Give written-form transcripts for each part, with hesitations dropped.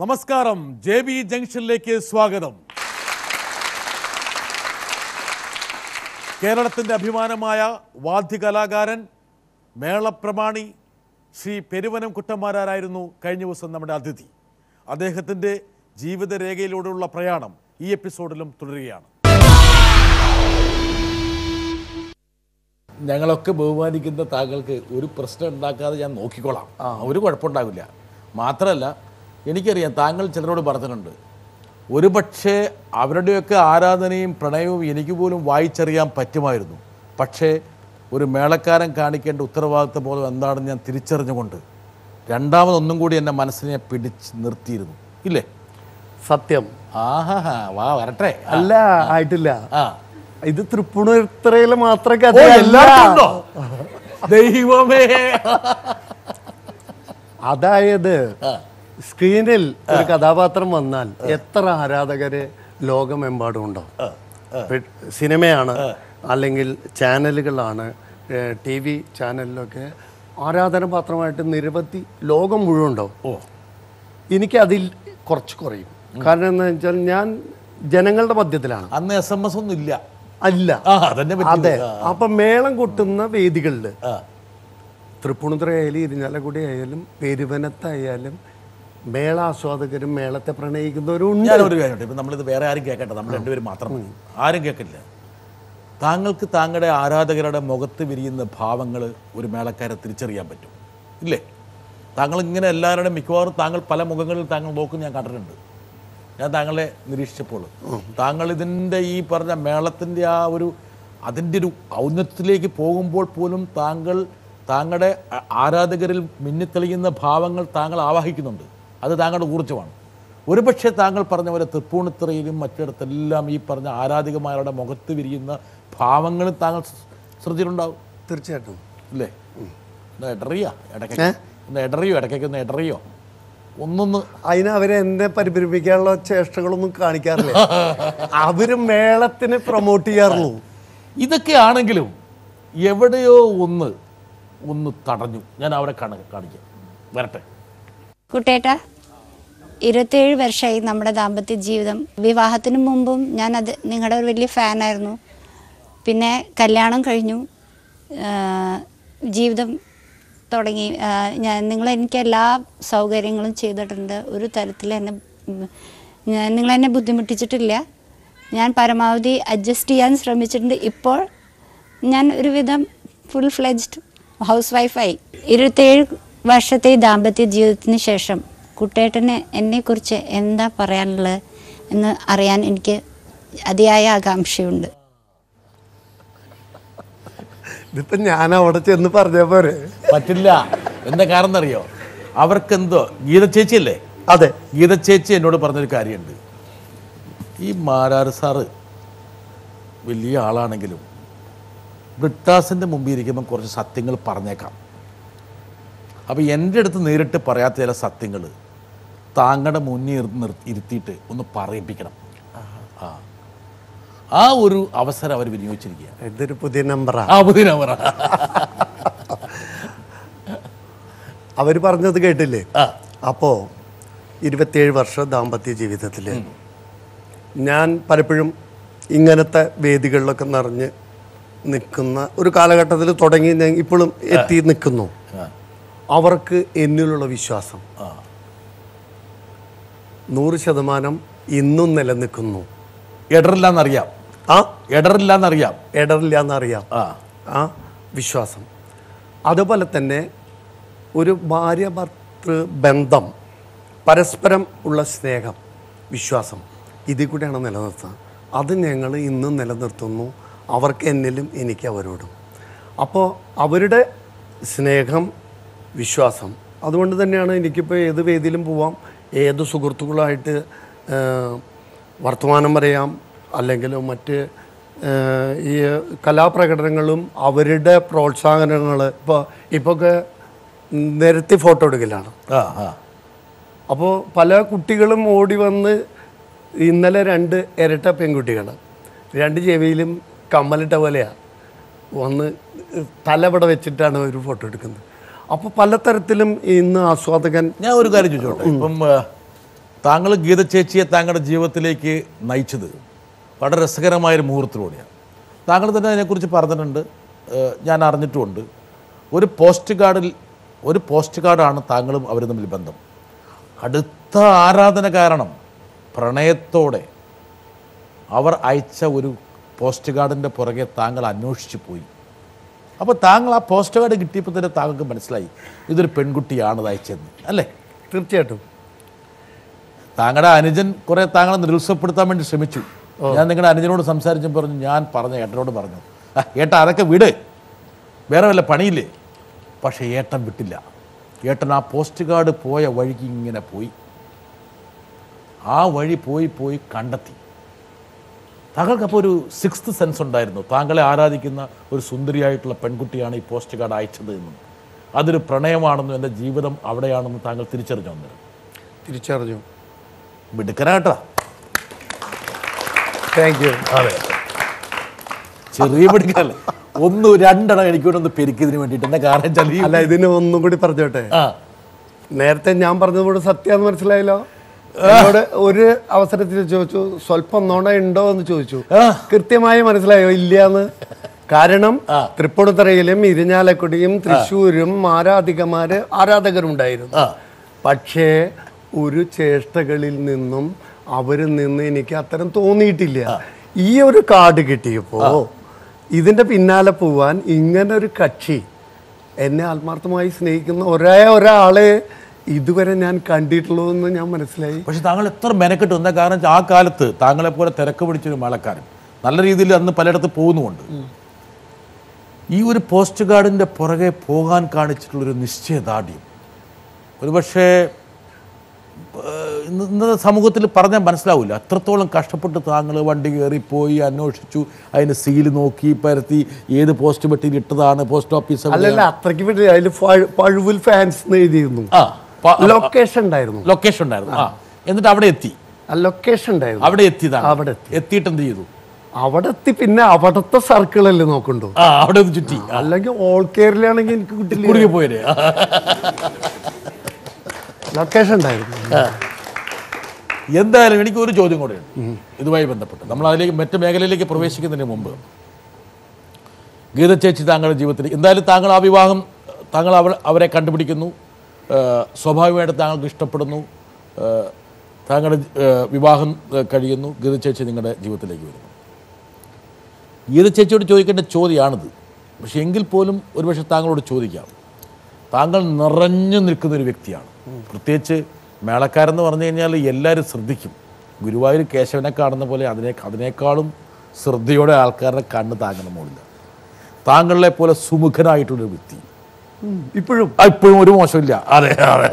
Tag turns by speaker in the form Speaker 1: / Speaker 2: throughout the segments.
Speaker 1: നമസ്കാരം, JB ജംഗ്ഷനിലേക്ക് സ്വാഗതം. കേരളത്തിൻ്റെ അഭിമാനമായ വാദ്യകലാകാരൻ, മേളപ്രമാണി ശ്രീ പെരുവനം കുട്ടന്മാരായിരുന്നു കഴിഞ്ഞ ദിവസം നമ്മുടെ അതിഥി. അദ്ദേഹത്തിൻ്റെ ജീവിതരേഖയിലൂടെയുള്ള പ്രയാണം ഈ എപ്പിസോഡിലും തുടരുകയാണ്. ഞങ്ങളൊക്കെ ബഹുമാനിക്കുന്ന താങ്കൾക്ക് ഒരു പ്രശ്നം ഉണ്ടാക്കാതെ ഞാൻ നോക്കിക്കോളാം, ഒരു കുഴപ്പമുണ്ടാവില്ല. മാത്രമല്ല, എനിക്കറിയാം താങ്കൾ ചിലരോട് പറഞ്ഞിട്ടുണ്ട്, ഒരുപക്ഷെ അവരുടെയൊക്കെ ആരാധനയും പ്രണയവും എനിക്ക് പോലും വായിച്ചറിയാൻ പറ്റുമായിരുന്നു. പക്ഷേ ഒരു മേളക്കാരൻ കാണിക്കേണ്ട ഉത്തരവാദിത്വ ബോധം എന്താണെന്ന് ഞാൻ തിരിച്ചറിഞ്ഞുകൊണ്ട് രണ്ടാമതൊന്നും കൂടി എൻ്റെ മനസ്സിനെ പിടിച്ച് നിർത്തിയിരുന്നു, ഇല്ലേ?
Speaker 2: സത്യം.
Speaker 1: ആഹാ, വാ വരട്ടെ.
Speaker 2: അല്ല, ആയിട്ടില്ല. ഇത് തൃപ്പൂണിത്തുറയിൽ മാത്രമേ
Speaker 1: ദൈവമേ.
Speaker 2: അതായത് സ്ക്രീനിൽ ഒരു കഥാപാത്രം വന്നാൽ എത്ര ആരാധകര് ലോകമെമ്പാടും ഉണ്ടാവും. സിനിമയാണ്, അല്ലെങ്കിൽ ചാനലുകളാണ്, TV ചാനലിലൊക്കെ ആരാധനപാത്രമായിട്ട് നിരവധി ലോകം മുഴുവൻ ഉണ്ടാവും. എനിക്കതിൽ കുറച്ച് കുറയും. കാരണം എന്താ വെച്ചാൽ ഞാൻ ജനങ്ങളുടെ മധ്യത്തിലാണ്.
Speaker 1: അന്ന് SMS ഒന്നും ഇല്ല.
Speaker 2: അല്ല, അതെ. അപ്പൊ മേളം കൊട്ടുന്ന വേദികളിൽ തൃപ്പൂണിത്തുറ ആയാലും ഇരിഞ്ഞാലക്കുടി ആയാലും പെരുവനത്തായാലും മേളാസ്വാദകരും മേളത്തെ പ്രണയിക്കുന്നവരും ഉണ്ട്.
Speaker 1: ഞാനൊരു കാര്യമുണ്ട്, ഇപ്പം നമ്മളിത് വേറെ ആരും കേൾക്കട്ടെ, നമ്മൾ രണ്ടുപേരും മാത്രം, ആരും കേൾക്കില്ല. താങ്കൾക്ക് താങ്കളുടെ ആരാധകരുടെ മുഖത്ത് വിരിയുന്ന ഭാവങ്ങൾ ഒരു മേളക്കാരെ തിരിച്ചറിയാൻ പറ്റും, ഇല്ലേ? താങ്കൾ ഇങ്ങനെ എല്ലാവരുടെയും മിക്കവാറും താങ്കൾ പല മുഖങ്ങളിൽ താങ്കൾ നോക്കും ഞാൻ കണ്ടിട്ടുണ്ട്. ഞാൻ താങ്കളെ നിരീക്ഷിച്ചപ്പോൾ താങ്കൾ ഇതിൻ്റെ ഈ പറഞ്ഞ മേളത്തിൻ്റെ ആ ഒരു അതിൻ്റെ ഒരു ഔന്നത്യത്തിലേക്ക് പോകുമ്പോൾ പോലും താങ്കളുടെ ആരാധകരിൽ മിന്നിത്തെളിയുന്ന ഭാവങ്ങൾ താങ്കൾ ആവാഹിക്കുന്നുണ്ട്. അത് താങ്കളുടെ ഊർജ്ജമാണ്. ഒരുപക്ഷെ താങ്കൾ പറഞ്ഞ പോലെ തൃപ്പൂണിത്തുറയിലും മറ്റിടത്തെല്ലാം ഈ പറഞ്ഞ ആരാധികമാരുടെ മുഖത്ത് വിരിയുന്ന ഭാവങ്ങളും താങ്കൾ ശ്രദ്ധയിലുണ്ടാവും.
Speaker 2: തീർച്ചയായിട്ടും,
Speaker 1: ഇല്ലേ? ഇടറിയോ ഇടറിയോ ഒന്നൊന്ന്.
Speaker 2: അതിന് അവരെ എന്നെ പരിഭ്രമിക്കാനുള്ള ചേഷ്ടകളൊന്നും കാണിക്കാറില്ല. അവര് മേളത്തിന് പ്രൊമോട്ട് ചെയ്യാറുള്ളൂ.
Speaker 1: ഇതൊക്കെ ആണെങ്കിലും എവിടെയോ ഒന്ന് തടഞ്ഞു. ഞാൻ അവരെ കാണിക്കാം, വരട്ടെ.
Speaker 3: കുട്ടേട്ടാ, 27 വർഷമായി നമ്മുടെ ദാമ്പത്യ ജീവിതം. വിവാഹത്തിന് മുമ്പും ഞാനത് നിങ്ങളുടെ ഒരു വലിയ ഫാനായിരുന്നു. പിന്നെ കല്യാണം കഴിഞ്ഞു, ജീവിതം തുടങ്ങി. നിങ്ങളെനിക്ക് എല്ലാ സൗകര്യങ്ങളും ചെയ്തിട്ടുണ്ട്. ഒരു തരത്തിൽ നിങ്ങളെന്നെ ബുദ്ധിമുട്ടിച്ചിട്ടില്ല. ഞാൻ പരമാവധി അഡ്ജസ്റ്റ് ചെയ്യാൻ ശ്രമിച്ചിട്ടുണ്ട്. ഇപ്പോൾ ഞാൻ ഒരുവിധം ഫുൾ ഫ്ലെഡ്ജ്ഡ് ഹൗസ് വൈഫായി. 27 വർഷത്തെ ദാമ്പത്യ ജീവിതത്തിന് ശേഷം കുട്ടേട്ടന് എന്നെക്കുറിച്ച് എന്താ പറയാനുള്ളത് എന്ന് അറിയാൻ എനിക്ക് അതിയായ ആകാംക്ഷയുണ്ട്.
Speaker 2: ഇതിപ്പോ ഞാൻ അവിടെ ചെന്ന് പറഞ്ഞ പോരെ?
Speaker 1: പറ്റില്ല. എന്താ കാരണം എന്നറിയോ? അവർക്കെന്തോ ഗീത ചേച്ചിയല്ലേ?
Speaker 2: അതെ,
Speaker 1: ഗീത ചേച്ചി എന്നോട് പറഞ്ഞൊരു കാര്യമുണ്ട്. ഈ മാരാർ സാറ് വലിയ ആളാണെങ്കിലും ബ്രിട്ടാസിൻ്റെ മുമ്പിൽ ഇരിക്കുമ്പം കുറച്ച് സത്യങ്ങൾ പറഞ്ഞേക്കാം. അപ്പോൾ എൻ്റെ അടുത്ത് നേരിട്ട് പറയാത്ത ചില സത്യങ്ങൾ താങ്കളുടെ മുന്നിൽ ഇരുത്തിയിട്ട് ഒന്ന് പറയിപ്പിക്കണം. ആ ഒരു അവസരം അവർ വിനിയോഗിച്ചിരിക്കുക.
Speaker 2: ഇതൊരു പുതിയ നമ്പറാ.
Speaker 1: പുതിയ നമ്പറാ.
Speaker 2: അവർ പറഞ്ഞത് കേട്ടില്ലേ? അപ്പോൾ 27 വർഷം ദാമ്പത്യ ജീവിതത്തിൽ ഞാൻ പലപ്പോഴും ഇങ്ങനത്തെ വേദികളിലൊക്കെ നിറഞ്ഞ് നിൽക്കുന്ന ഒരു കാലഘട്ടത്തിൽ തുടങ്ങി ഞാൻ ഇപ്പോഴും എത്തി നിൽക്കുന്നു. അവർക്ക് എന്നിലുള്ള വിശ്വാസം 100% ഇന്നും നിലനിൽക്കുന്നു.
Speaker 1: ഇടറില്ലാന്നറിയാം.
Speaker 2: ആ വിശ്വാസം. അതുപോലെ തന്നെ ഒരു ഭാര്യ ഭർത്തൃ ബന്ധം, പരസ്പരം ഉള്ള സ്നേഹം, വിശ്വാസം, ഇതിൽ കൂടെയാണ് നിലനിർത്തുന്നത്. അത് ഞങ്ങൾ ഇന്നും നിലനിർത്തുന്നു. അവർക്ക് എന്നിലും എനിക്ക് അവരോടും. അപ്പോൾ അവരുടെ സ്നേഹം, വിശ്വാസം, അതുകൊണ്ട് തന്നെയാണ് എനിക്കിപ്പോൾ ഏത് വേദിയിലും പോവാം, ഏത് സുഹൃത്തുക്കളായിട്ട് വർത്തമാനം പറയാം, അല്ലെങ്കിൽ മറ്റ് ഈ കലാപ്രകടനങ്ങളും അവരുടെ പ്രോത്സാഹനങ്ങൾ. ഇപ്പോഴൊക്കെ നിരത്തി ഫോട്ടോ എടുക്കലാണ്. അപ്പോൾ പല കുട്ടികളും ഓടി വന്ന്, ഇന്നലെ 2 ഇരട്ട പെൺകുട്ടികൾ 2 ചെവിയിലും കമ്മലിട്ട പോലെയാണ് വന്ന് തലവിടെ വെച്ചിട്ടാണ് ഒരു ഫോട്ടോ എടുക്കുന്നത്. അപ്പോൾ പലതരത്തിലും ഇന്ന് ആസ്വാദകൻ.
Speaker 1: ഞാൻ ഒരു കാര്യം ചോദിച്ചോട്ടെ, ഇപ്പം താങ്കൾ ഗീത ചേച്ചിയെ താങ്കളുടെ ജീവിതത്തിലേക്ക് നയിച്ചത് വളരെ രസകരമായൊരു മുഹൂർത്തത്തിലൂടെയാണ്. താങ്കൾ തന്നെ അതിനെക്കുറിച്ച് പറഞ്ഞിട്ടുണ്ട്, ഞാൻ അറിഞ്ഞിട്ടുമുണ്ട്. ഒരു പോസ്റ്റ് കാർഡാണ് താങ്കളും അവരും തമ്മിൽ ബന്ധം. അടുത്ത ആരാധന കാരണം പ്രണയത്തോടെ അവർ അയച്ച ഒരു പോസ്റ്റ് കാർഡിൻ്റെ പുറകെ താങ്കൾ അന്വേഷിച്ച് പോയി. അപ്പോൾ താങ്കൾ ആ പോസ്റ്റ് കാർഡ് കിട്ടിയപ്പോൾ തന്നെ താങ്കൾക്ക് മനസ്സിലായി ഇതൊരു പെൺകുട്ടിയാണ് അയച്ചതെന്ന്, അല്ലേ?
Speaker 2: തീർച്ചയായിട്ടും.
Speaker 1: താങ്കളുടെ അനുജൻ കുറേ താങ്കളെ നിരുത്സാഹപ്പെടുത്താൻ വേണ്ടി ശ്രമിച്ചു. ഞാൻ നിങ്ങളുടെ അനുജനോട് സംസാരിച്ചും പറഞ്ഞു, ഞാൻ പറഞ്ഞു ഏട്ടനോട് പറഞ്ഞു, ഏട്ടൻ അതൊക്കെ വിട്, വേറെ വല്ല പണിയില്ലേ. പക്ഷേ ഏട്ടൻ വിട്ടില്ല. ഏട്ടൻ ആ പോസ്റ്റ് കാർഡ് പോയ വഴിക്ക് ഇങ്ങനെ പോയി. ആ വഴി പോയി കണ്ടെത്തി. താങ്കൾക്കപ്പോൾ ഒരു സിക്സ്ത് സെൻസ് ഉണ്ടായിരുന്നു, താങ്കളെ ആരാധിക്കുന്ന ഒരു സുന്ദരിയായിട്ടുള്ള പെൺകുട്ടിയാണ് ഈ പോസ്റ്റ് കാർഡ് അയച്ചത് എന്നും അതൊരു പ്രണയമാണെന്നും എൻ്റെ ജീവിതം അവിടെയാണെന്ന് താങ്കൾ തിരിച്ചറിഞ്ഞു. അന്നേരം
Speaker 2: തിരിച്ചറിഞ്ഞു.
Speaker 1: മിടുക്കനാട്ടാ.
Speaker 2: Thank you.
Speaker 1: അതെ, ചെറിയ പിടിക്കല്ല, രണ്ടെണ്ണം എനിക്കൊന്ന് പെരുക്കിയതിന് വേണ്ടിയിട്ട്. എന്താ കാരണം ചലി
Speaker 2: അല്ല, ഇതിന് ഒന്നും കൂടി പറഞ്ഞോട്ടെ. നേരത്തെ ഞാൻ പറഞ്ഞതുകൊണ്ട് സത്യാന്ന് മനസ്സിലായല്ലോ. എന്നോട് ഒരു അവസരത്തിൽ ചോദിച്ചു, സ്വല്പം നുണ ഉണ്ടോ എന്ന് ചോദിച്ചു. കൃത്യമായി മനസ്സിലായോ? ഇല്ലാന്ന്. കാരണം തൃപ്പൂണിത്തുറയിലും ഇരിഞ്ഞാലക്കുടിയും തൃശ്ശൂരും ആരാധകരുണ്ടായിരുന്നു. പക്ഷേ ഒരു ചേഷ്ടകളിൽ നിന്നും അവരിൽ നിന്ന് എനിക്ക് അത്തരം തോന്നിയിട്ടില്ല. ഈ ഒരു കാർഡ് കിട്ടിയപ്പോ ഇതിന്റെ പിന്നാലെ പോവാൻ ഇങ്ങനെ ഒരു കക്ഷി, എന്നെ ആത്മാർത്ഥമായി സ്നേഹിക്കുന്ന ഒരാളെ ഇതുവരെ ഞാൻ കണ്ടിട്ടുള്ളൂ എന്ന് ഞാൻ മനസ്സിലായി.
Speaker 1: പക്ഷെ താങ്കൾ എത്ര മെനക്കെട്ടു. എന്താ കാരണം ആ കാലത്ത് താങ്കളെ പോലെ തിരക്ക് പിടിച്ചൊരു മേളക്കാരൻ നല്ല രീതിയിൽ അന്ന് പലയിടത്ത് പോകുന്നുമുണ്ട്. ഈ ഒരു പോസ്റ്റ് കാർഡിൻ്റെ പുറകെ പോകാൻ കാണിച്ചിട്ടുള്ളൊരു നിശ്ചയദാർഢ്യം ഒരുപക്ഷെ ഇന്നത്തെ സമൂഹത്തിൽ പറഞ്ഞാൽ മനസ്സിലാവില്ല. അത്രത്തോളം കഷ്ടപ്പെട്ട് താങ്കൾ വണ്ടി കയറിപ്പോയി അന്വേഷിച്ചു, അതിൻ്റെ സീല് നോക്കി പരത്തി, ഏത് പോസ്റ്റ് പെട്ടിയിൽ ഇട്ടതാണ്, പോസ്റ്റ് ഓഫീസ്
Speaker 2: അല്ലല്ല, അത്രയ്ക്ക് വേണ്ടി അതിൽ പഴുവിൽ ഫാൻസ് എഴുതിയിരുന്നു. ലൊക്കേഷൻ ഉണ്ടായിരുന്നു.
Speaker 1: എന്നിട്ട് അവിടെ എത്തി.
Speaker 2: ലൊക്കേഷൻ ഉണ്ടായിരുന്നു.
Speaker 1: അവിടെ എത്തിയതാണ്. അവിടെ എത്തിയിട്ട് എന്ത് ചെയ്തു?
Speaker 2: അവിടെ എത്തി. പിന്നെ അവിടുത്തെ സർക്കിളല്ലേ നോക്കണ്ടോ?
Speaker 1: അവിടെ ഒന്ന് ചുറ്റി.
Speaker 2: അല്ലെങ്കിൽ ഓൾ കേരളയാണെങ്കിൽ എനിക്ക് കിട്ടില്ല.
Speaker 1: പോയത്
Speaker 2: ലൊക്കേഷൻ ഉണ്ടായിരുന്നു.
Speaker 1: എന്തായാലും എനിക്ക് ഒരു ചോദ്യം കൂടെയുണ്ട് ഇതുമായി ബന്ധപ്പെട്ട്. നമ്മൾ അതിലേക്ക് മറ്റു മേഖലയിലേക്ക് പ്രവേശിക്കുന്നതിന് മുമ്പ്, ഗീത ചേച്ചി താങ്കളുടെ ജീവിതത്തിൽ എന്തായാലും താങ്കൾ ആ വിവാഹം, താങ്കൾ അവരെ കണ്ടുപിടിക്കുന്നു, സ്വാഭാവികമായിട്ട് താങ്കൾക്ക് ഇഷ്ടപ്പെടുന്നു, താങ്കളുടെ വിവാഹം കഴിയുന്നു, ഗീത ചേച്ചി നിങ്ങളുടെ ജീവിതത്തിലേക്ക് വരുന്നു. ഗീത ചേച്ചിയോട് ചോദിക്കേണ്ട ചോദ്യമാണിത്. പക്ഷെ എങ്കിൽ പോലും ഒരുപക്ഷെ താങ്കളോട് ചോദിക്കാം. താങ്കൾ നിറഞ്ഞു നിൽക്കുന്നൊരു വ്യക്തിയാണ്. പ്രത്യേകിച്ച് മേളക്കാരെന്ന് പറഞ്ഞു കഴിഞ്ഞാൽ എല്ലാവരും ശ്രദ്ധിക്കും. ഗുരുവായൂർ കേശവനെ കാണുന്ന പോലെ അതിനേക്കാളും ശ്രദ്ധയോടെ ആൾക്കാരുടെ കണ്ണ് താങ്കളുടെ മുകളിൽ. താങ്കളെ പോലെ സുമുഖനായിട്ടുള്ളൊരു വ്യക്തി ഇപ്പോഴും ഒരു മോശമില്ല. അതെ അതെ.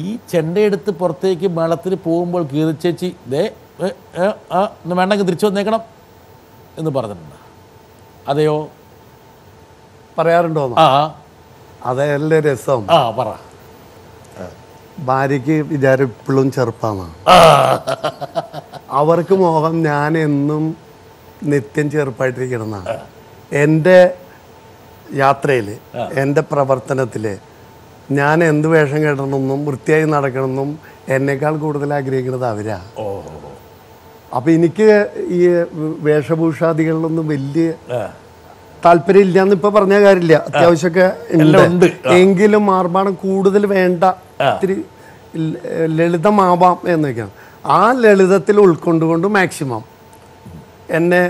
Speaker 1: ഈ ചെണ്ടയെടുത്ത് പുറത്തേക്ക് മേളത്തിന് പോകുമ്പോൾ ഗീത ചേച്ചി ഒന്ന് വേണ്ടെങ്കിൽ തിരിച്ചു വന്നേക്കണം എന്ന് പറഞ്ഞിട്ടുണ്ട്. അതെയോ?
Speaker 2: പറയാറുണ്ടോ? അതല്ലേ രസം.
Speaker 1: പറ.
Speaker 2: ഭാര്യയ്ക്ക് വിചാരം ഇപ്പോഴും ചെറുപ്പാണ്. അവർക്ക് മോഹം ഞാൻ എന്നും നിത്യം ചെറുപ്പായിട്ടിരിക്കണമെന്നാണ്. എൻ്റെ യാത്രയിൽ, എൻ്റെ പ്രവർത്തനത്തിൽ ഞാൻ എന്ത് വേഷം കെട്ടണമെന്നും വൃത്തിയായി നടക്കണമെന്നും എന്നേക്കാൾ കൂടുതൽ ആഗ്രഹിക്കുന്നത് അവരാ. അപ്പം എനിക്ക് ഈ വേഷഭൂഷാദികളിലൊന്നും വലിയ താല്പര്യം ഇല്ലാന്ന് ഇപ്പൊ പറഞ്ഞ കാര്യമില്ല. അത്യാവശ്യമൊക്കെ ഉണ്ട്. എങ്കിലും ആർഭാടം കൂടുതൽ വേണ്ട, ഇത്തിരി ലളിതമാവാം എന്നൊക്കെയാണ്. ആ ലളിതത്തിൽ ഉൾക്കൊണ്ടുകൊണ്ട് മാക്സിമം എന്നെ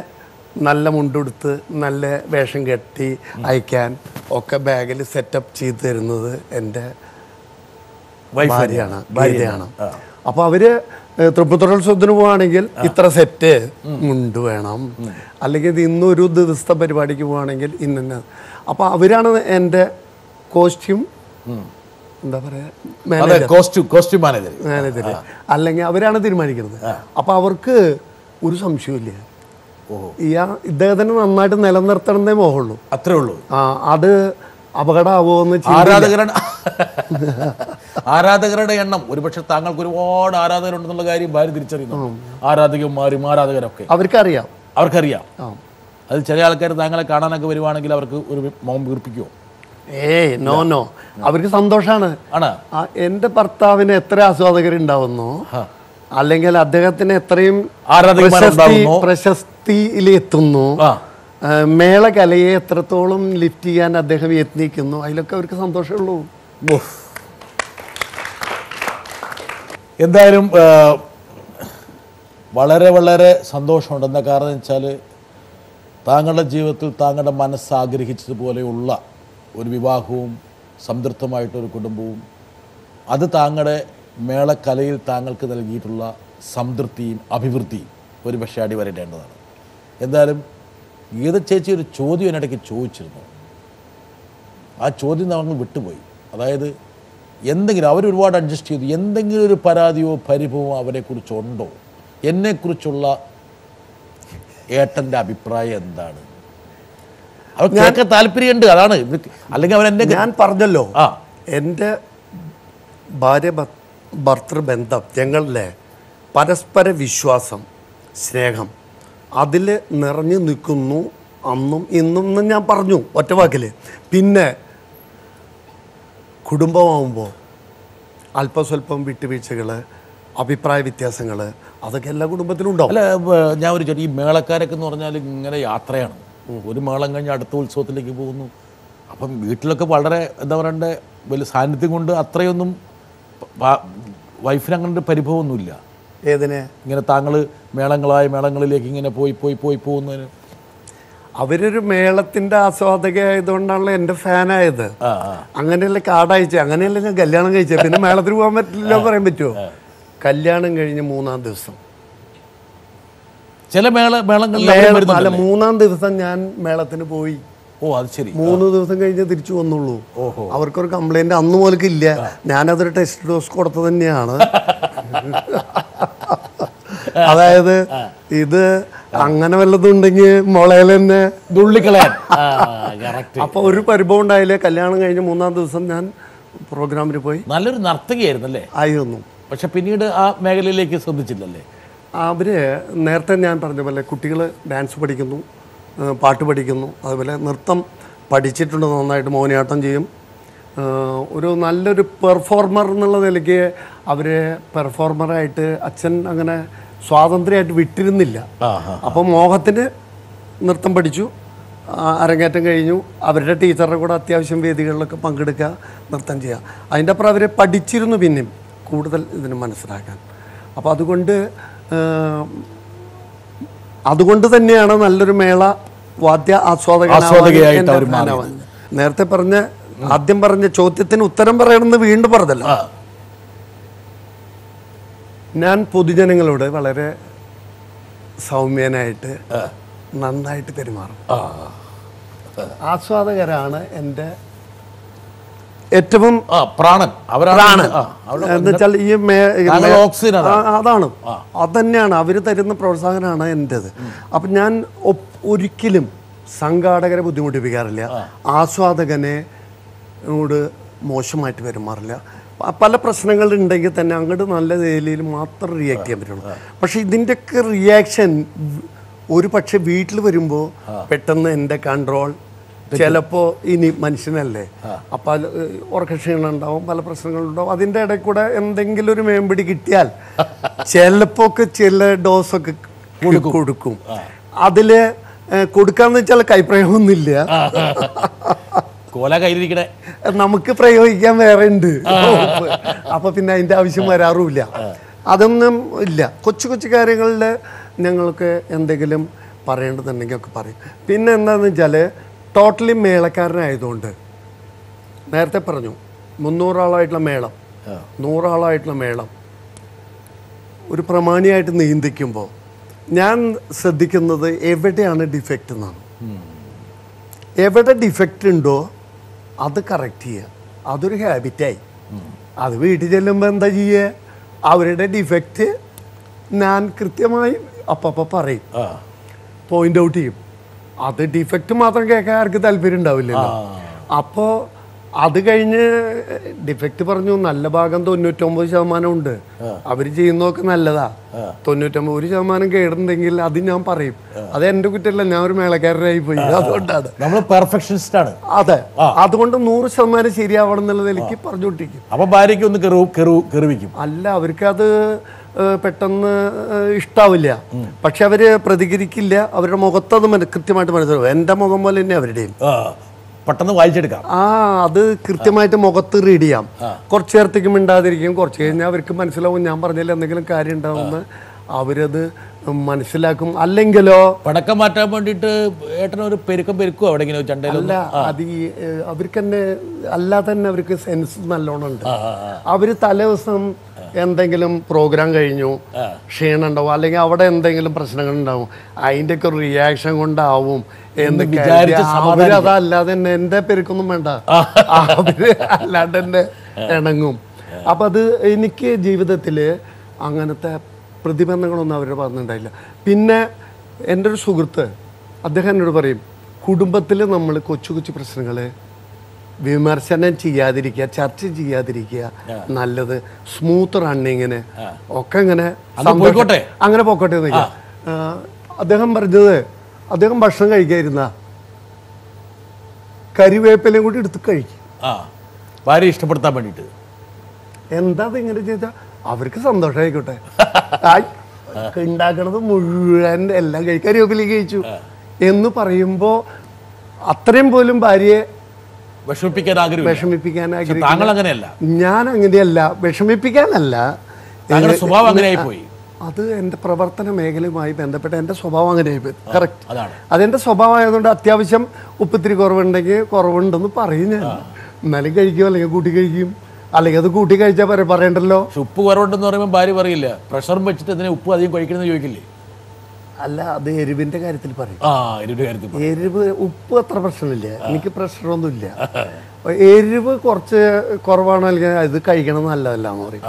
Speaker 2: നല്ല മുണ്ടെടുത്ത് നല്ല വേഷം കെട്ടി അയക്കാൻ ഒക്കെ ബാഗിൽ സെറ്റപ്പ് ചെയ്ത് തരുന്നത് എൻ്റെ ഭാര്യയാണ്. അപ്പോൾ അവര് തൃപ്പൂണിത്തുറോത്സവത്തിന് പോവുകയാണെങ്കിൽ ഇത്ര സെറ്റ് മുണ്ട് വേണം, അല്ലെങ്കിൽ ഇത് ഇന്നൊരു ദിവസത്തെ പരിപാടിക്ക് പോവുകയാണെങ്കിൽ ഇന്ന. അപ്പോൾ അവരാണ് എൻ്റെ കോസ്റ്റ്യൂം എന്താ പറയുക മാനേജർ, അല്ലെങ്കിൽ അവരാണ് തീരുമാനിക്കുന്നത്. അപ്പോൾ അവർക്ക് ഒരു സംശയമില്ല, ഇദ്ദേഹത്തിന് നന്നായിട്ട് നിലനിർത്തണമെന്നേ മോഹമുള്ളൂ.
Speaker 1: അത്രേ ഉള്ളൂ.
Speaker 2: അത് അപകടമാവോ എന്ന്.
Speaker 1: ആരാധകരുടെ എണ്ണം ഒരുപക്ഷെ താങ്കൾക്ക് ഒരുപാട് ആരാധകരുണ്ടെന്നുള്ള കാര്യം ഭാര്യ തിരിച്ചറിയുന്നു. ആരാധകന്മാരും ആരാധകരൊക്കെ അവർക്കറിയാം. അത് ചില ആൾക്കാർ താങ്കളെ കാണാനൊക്കെ വരുവാണെങ്കിൽ അവർക്ക് ഒരു മോഹം വീർപ്പിക്കുമോ?
Speaker 2: നോ നോ, അവർക്ക് സന്തോഷാണ്.
Speaker 1: ആണ്.
Speaker 2: എൻ്റെ ഭർത്താവിന് എത്ര ആസ്വാദകരുണ്ടാവുന്നു, അല്ലെങ്കിൽ അദ്ദേഹത്തിന് എത്രയും പ്രശസ്തിയിൽ എത്തുന്നു, മേളകലയെ എത്രത്തോളം ലിഫ്റ്റ് ചെയ്യാൻ അദ്ദേഹം യത്നിക്കുന്നു, അതിലൊക്കെ അവർക്ക് സന്തോഷമുള്ളൂ.
Speaker 1: എന്തായാലും വളരെ വളരെ സന്തോഷമുണ്ട്. എന്താ കാരണം എന്ന് വെച്ചാൽ താങ്കളുടെ ജീവിതത്തിൽ താങ്കളുടെ മനസ്സാഗ്രഹിച്ചതുപോലെയുള്ള ഒരു വിവാഹവും സംതൃപ്തമായിട്ടൊരു കുടുംബവും, അത് താങ്കളുടെ മേളക്കലയിൽ താങ്കൾക്ക് നൽകിയിട്ടുള്ള സംതൃപ്തിയും അഭിവൃദ്ധിയും ഒരു പക്ഷേ അടിവരേണ്ടതാണ്. എന്തായാലും ഗീത ചേച്ചി ഒരു ചോദ്യം എന്നിടയ്ക്ക് ചോദിച്ചിരുന്നു. ആ ചോദ്യം നമ്മൾ വിട്ടുപോയി. അതായത് എന്തെങ്കിലും അവരൊരുപാട് അഡ്ജസ്റ്റ് ചെയ്തു, എന്തെങ്കിലും ഒരു പരാതിയോ പരിഭവമോ അവരെക്കുറിച്ചുണ്ടോ, എന്നെക്കുറിച്ചുള്ള ഏട്ടൻ്റെ അഭിപ്രായം എന്താണ്? അവർ കേൾക്കാൻ താല്പര്യമുണ്ട്, അതാണ്. അല്ലെങ്കിൽ അവരെന്നെ
Speaker 2: ഞാൻ പറഞ്ഞല്ലോ, എൻ്റെ ഭാര്യ ഭർത്തൃബന്ധം, ഞങ്ങളിലെ പരസ്പര വിശ്വാസം, സ്നേഹം അതിൽ നിറഞ്ഞു നിൽക്കുന്നു അന്നും ഇന്നും ഞാൻ പറഞ്ഞു ഒറ്റ വാക്കിൽ. പിന്നെ കുടുംബമാകുമ്പോൾ അല്പസ്വല്പം വിട്ടുവീഴ്ചകൾ, അഭിപ്രായ വ്യത്യാസങ്ങൾ, അതൊക്കെ എല്ലാ കുടുംബത്തിലും ഉണ്ടാവും.
Speaker 1: അല്ല, ഞാൻ ഒരു ഈ മേളക്കാരൊക്കെ എന്ന് പറഞ്ഞാൽ ഇങ്ങനെ യാത്രയാണ്. ഒരു മേളം കഴിഞ്ഞ് അടുത്ത ഉത്സവത്തിലേക്ക് പോകുന്നു. അപ്പം വീട്ടിലൊക്കെ വളരെ എന്താ പറയണ്ടേ, വലിയ സാന്നിധ്യം കൊണ്ട് അത്രയൊന്നും വൈഫിന് അങ്ങനെ പരിഭവമൊന്നുമില്ല.
Speaker 2: ഏതിനെ?
Speaker 1: ഇങ്ങനെ താങ്കൾ മേളങ്ങളിലേക്ക് ഇങ്ങനെ പോയി പോകുന്നതിന്.
Speaker 2: അവരൊരു മേളത്തിൻ്റെ ആസ്വാദകയായതുകൊണ്ടാണല്ലോ എൻ്റെ ഫാനായത്. അങ്ങനെയല്ലേ കാർഡയച്ച, അങ്ങനെയല്ലേ ഞാൻ കല്യാണം കഴിച്ചത്. പിന്നെ മേളത്തിന് പോകാൻ പറ്റില്ല പറയാൻ പറ്റുമോ? കല്യാണം കഴിഞ്ഞ് 3-ാം ദിവസം,
Speaker 1: ചില മേളങ്ങളിൽ
Speaker 2: അല്ല 3-ാം ദിവസം ഞാൻ മേളത്തിന് പോയി.
Speaker 1: ഓ, അത് ശരി.
Speaker 2: 3 ദിവസം കഴിഞ്ഞ് തിരിച്ചു വന്നുള്ളൂ. അവർക്കൊരു കംപ്ലൈന്റ് അന്ന് മുതൽക്കില്ല. ഞാനതൊരു ടെസ്റ്റ് ഡോസ് കൊടുത്തത് തന്നെയാണ്. അതായത് ഇത് അങ്ങനെ വല്ലതും ഉണ്ടെങ്കിൽ മുളയിൽ തന്നെ
Speaker 1: തുള്ളിക്കളയാൻ.
Speaker 2: അപ്പൊ ഒരു പരിഭവം ഉണ്ടായില്ലേ. കല്യാണം കഴിഞ്ഞ് 3-ാം ദിവസം ഞാൻ പ്രോഗ്രാമിന് പോയി.
Speaker 1: നല്ലൊരു നർത്തകിയായിരുന്നല്ലേ?
Speaker 2: ആയിരുന്നു.
Speaker 1: പക്ഷെ പിന്നീട് ആ മേഖലയിലേക്ക് ശ്രദ്ധിച്ചില്ലല്ലേ?
Speaker 2: അവര് നേരത്തെ ഞാൻ പറഞ്ഞ പോലെ കുട്ടികൾ ഡാൻസ് പഠിക്കുന്നു, പാട്ട് പഠിക്കുന്നു, അതുപോലെ നൃത്തം പഠിച്ചിട്ടുണ്ട് നന്നായിട്ട്. മോഹിനിയാട്ടം ചെയ്യും. ഒരു നല്ലൊരു പെർഫോർമർ എന്നുള്ള നിലയ്ക്ക് അവരെ പെർഫോർമറായിട്ട് അച്ഛൻ അങ്ങനെ സ്വാതന്ത്ര്യമായിട്ട് വിട്ടിരുന്നില്ല. അപ്പോൾ മോഹത്തിന് നൃത്തം പഠിച്ചു, അരങ്ങേറ്റം കഴിഞ്ഞു. അവരുടെ ടീച്ചറുടെ കൂടെ അത്യാവശ്യം വേദികളിലൊക്കെ പങ്കെടുക്കുക, നൃത്തം ചെയ്യുക. അതിൻ്റെ അപ്പുറം അവരെ പഠിച്ചിരുന്നു പിന്നെയും കൂടുതൽ ഇതിന് മനസ്സിലാക്കാൻ. അപ്പോൾ അതുകൊണ്ട് തന്നെയാണ് നല്ലൊരു മേള വാദ്യ ആസ്വാദകനാവാൻ. നേരത്തെ ആദ്യം പറഞ്ഞ ചോദ്യത്തിന് ഉത്തരം പറയണമെന്ന് വീണ്ടും പറഞ്ഞല്ലോ. ഞാൻ പൊതുജനങ്ങളോട് വളരെ സൗമ്യനായിട്ട് നന്നായിട്ട് പെരുമാറും. ആസ്വാദകരാണ് എൻ്റെ ഏറ്റവും
Speaker 1: പ്രാണൻ.
Speaker 2: എന്നുവെച്ചാൽ ഈ അതാണ്, അതന്നെയാണ് അവർ തരുന്ന പ്രോത്സാഹനമാണ് എൻ്റെത്. അപ്പം ഞാൻ ഒരിക്കലും സംഘാടകരെ ബുദ്ധിമുട്ടിപ്പിക്കാറില്ല, ആസ്വാദകനോട് മോശമായിട്ട് പെരുമാറില്ല. പല പ്രശ്നങ്ങളുണ്ടെങ്കിൽ തന്നെ അങ്ങോട്ട് നല്ല നിലയിൽ മാത്രം റിയാക്ട് ചെയ്യാൻ പറ്റുള്ളൂ. പക്ഷെ ഇതിൻ്റെയൊക്കെ റിയാക്ഷൻ ഒരു പക്ഷെ വീട്ടിൽ വരുമ്പോൾ പെട്ടെന്ന് എൻ്റെ കൺട്രോൾ ചിലപ്പോൾ ഇനി മനുഷ്യനല്ലേ, അപ്പം ഉറക്കക്ഷീണം ഉണ്ടാവും, പല പ്രശ്നങ്ങളുണ്ടാവും. അതിൻ്റെ ഇടയിൽ കൂടെ എന്തെങ്കിലും ഒരു മേമ്പടി കിട്ടിയാൽ ചിലപ്പോൾ ചില ഡോസൊക്കെ കൊടുക്കും. അതിൽ കൊടുക്കാന്ന് വെച്ചാൽ കൈപ്രയോഗമൊന്നുമില്ല, നമുക്ക് പ്രയോഗിക്കാൻ വേറെ ഉണ്ട്. അപ്പൊ പിന്നെ അതിൻ്റെ ആവശ്യം വരാറുമില്ല. അതൊന്നും ഇല്ല. കൊച്ചു കൊച്ചു കാര്യങ്ങളിൽ ഞങ്ങൾക്ക് എന്തെങ്കിലും പറയേണ്ടതുണ്ടെങ്കിൽ ഒക്കെ പറയും. പിന്നെ എന്താണെന്ന് വെച്ചാൽ ടോട്ടലി മേളക്കാരനായതുകൊണ്ട് നേരത്തെ പറഞ്ഞു 300 ആളായിട്ടുള്ള മേളം, 100 ആളായിട്ടുള്ള മേളം ഒരു പ്രമാണിയായിട്ട് നീന്തിക്കുമ്പോൾ ഞാൻ ശ്രദ്ധിക്കുന്നത് എവിടെയാണ് ഡിഫക്റ്റ് എന്നാണ്. എവിടെ ഡിഫക്റ്റ് ഉണ്ടോ അത് കറക്റ്റ് ചെയ്യുക. അതൊരു ഹാബിറ്റായി. അത് വീട്ടിൽ ചെല്ലുമ്പോൾ എന്താ ചെയ്യുക, അവരുടെ ഡിഫക്റ്റ് ഞാൻ കൃത്യമായി അപ്പം പറയും, പോയിന്റ് ഔട്ട് ചെയ്യും. അത് ഡിഫക്റ്റ് മാത്രം കേൾക്കാൻ ആർക്ക് താല്പര്യം ഉണ്ടാവില്ലല്ലോ. അപ്പോൾ അത് കഴിഞ്ഞ് ഡിഫക്റ്റ് പറഞ്ഞു. നല്ല ഭാഗം 99% ഉണ്ട്. അവർ ചെയ്യുന്നതൊക്കെ നല്ലതാ. 99% കേടുണ്ടെങ്കിൽ അത് ഞാൻ പറയും. അത് എൻ്റെ കുറ്റമല്ല, ഞാൻ ഒരു മേളക്കാരനായി പോയി. അതുകൊണ്ടാണ്
Speaker 1: നമ്മൾ പെർഫെക്ഷനിസ്റ്റ് ആണ്.
Speaker 2: അതെ, അതുകൊണ്ട് 100% ശരിയാവണം എന്നുള്ളത് എനിക്ക് പറഞ്ഞുകൊണ്ടിരിക്കും.
Speaker 1: അപ്പൊ ഭാര്യയ്ക്ക് ഒന്ന് കെറുവിക്കും.
Speaker 2: അല്ല, അവർക്കത് പെട്ടെന്ന് ഇഷ്ടാവില്ല. പക്ഷെ അവര് പ്രതികരിക്കില്ല. അവരുടെ മുഖത്തത് കൃത്യമായിട്ട് മനസ്സിലാവും. എൻ്റെ മുഖം പോലെ തന്നെ അവരുടെയും.
Speaker 1: പെട്ടെന്ന് വായിച്ചെടുക്കാം.
Speaker 2: അത് കൃത്യമായിട്ട് മുഖത്ത് റീഡ് ചെയ്യാം. കുറച്ച് നേരത്തേക്ക് മിണ്ടാതിരിക്കും. കുറച്ച് കഴിഞ്ഞാൽ അവർക്ക് മനസ്സിലാവും ഞാൻ പറഞ്ഞാൽ എന്തെങ്കിലും കാര്യം ഉണ്ടാവുമെന്ന്. അവരത് മനസ്സിലാക്കും. അല്ലെങ്കിലോ
Speaker 1: പടക്കം മാറ്റാൻ വേണ്ടിയിട്ട് ഏട്ടനൊരു പെരുക്കും അവിടെ
Speaker 2: അല്ല, അത് അവർക്ക് തന്നെ അല്ലാതെ തന്നെ അവർക്ക് സെൻസ് നല്ലോണം ഉണ്ട്. അവര് തലേദിവസം എന്തെങ്കിലും പ്രോഗ്രാം കഴിഞ്ഞു, ക്ഷീണം ഉണ്ടാവും, അല്ലെങ്കിൽ അവിടെ എന്തെങ്കിലും പ്രശ്നങ്ങൾ ഉണ്ടാവും, അതിൻ്റെ ഒക്കെ റിയാക്ഷൻ കൊണ്ടാവും എന്ന് അവരതല്ലാതെ തന്നെ എൻ്റെ പെരുക്കൊന്നും വേണ്ട, അവര് അല്ലാണ്ട് തന്നെ ഇണങ്ങും. അപ്പം അത് എനിക്ക് ജീവിതത്തിൽ അങ്ങനത്തെ പ്രതിബന്ധങ്ങളൊന്നും അവരുടെ പറഞ്ഞിട്ടുണ്ടായില്ല. പിന്നെ എൻ്റെ ഒരു സുഹൃത്ത് അദ്ദേഹം എന്നോട് പറയും, കുടുംബത്തിൽ നമ്മൾ കൊച്ചു കൊച്ചു പ്രശ്നങ്ങൾ വിമർശനം ചെയ്യാതിരിക്കുക, ചർച്ച ചെയ്യാതിരിക്കുക നല്ലത്. സ്മൂത്ത് റണ്ണിങ്ങിന് ഒക്കെ ഇങ്ങനെ അങ്ങനെ പോക്കോട്ടെ എന്നൊക്കെ അദ്ദേഹം പറഞ്ഞത്. അദ്ദേഹം ഭക്ഷണം കഴിക്കാതിരുന്ന കരിവേപ്പിലയും കൂടി എടുത്ത് കഴിക്കും,
Speaker 1: ഭാര്യ ഇഷ്ടപ്പെടുത്താൻ വേണ്ടിയിട്ട്.
Speaker 2: എന്താ ഇങ്ങനെ ചെയ്താൽ അവർക്ക് സന്തോഷമായിക്കോട്ടെ. ഉണ്ടാക്കണത് മുഴുവൻ എല്ലാം കരിവേപ്പിലേക്ക് കഴിച്ചു എന്ന് പറയുമ്പോൾ അത്രയും പോലും ഭാര്യയെ
Speaker 1: വിഷമിപ്പിക്കാൻ
Speaker 2: ആഗ്രഹിക്കില്ല. ഞാൻ അങ്ങനെയല്ല, വിഷമിപ്പിക്കാനല്ല,
Speaker 1: സ്വഭാവം അങ്ങനെയായി പോയി.
Speaker 2: അത് എൻ്റെ പ്രവർത്തന മേഖലയുമായി ബന്ധപ്പെട്ട എൻ്റെ സ്വഭാവം അങ്ങനെയായി പോയി. കറക്റ്റ്, അതെൻ്റെ സ്വഭാവമായതുകൊണ്ട് അത്യാവശ്യം ഉപ്പിത്തിരി കുറവുണ്ടെങ്കിൽ കുറവുണ്ടെന്ന് പറയും ഞാൻ. എന്നാലും കഴിക്കും, അല്ലെങ്കിൽ കൂട്ടി കഴിക്കും, അല്ലെങ്കിൽ അത് കൂട്ടി കഴിച്ചാൽ പറയണ്ടല്ലോ.
Speaker 1: ഉപ്പ് കുറവുണ്ടെന്ന് പറയുമ്പോൾ ഭാര്യ പറയില്ല, പ്രഷറും വെച്ചിട്ട് അതിനെ ഉപ്പ് അധികം കഴിക്കണമെന്ന് ചോദിക്കില്ലേ?
Speaker 2: അല്ല, അത് എരിവിൻ്റെ കാര്യത്തിൽ പറയും.
Speaker 1: എരിവ്
Speaker 2: ഉപ്പ് അത്ര പ്രശ്നമില്ല, എനിക്ക് പ്രഷറൊന്നുമില്ല. എരിവ് കുറച്ച് കുറവാണോ അല്ലെങ്കിൽ ഇത് കഴിക്കണം നല്ലതല്ല എന്ന് പറയും.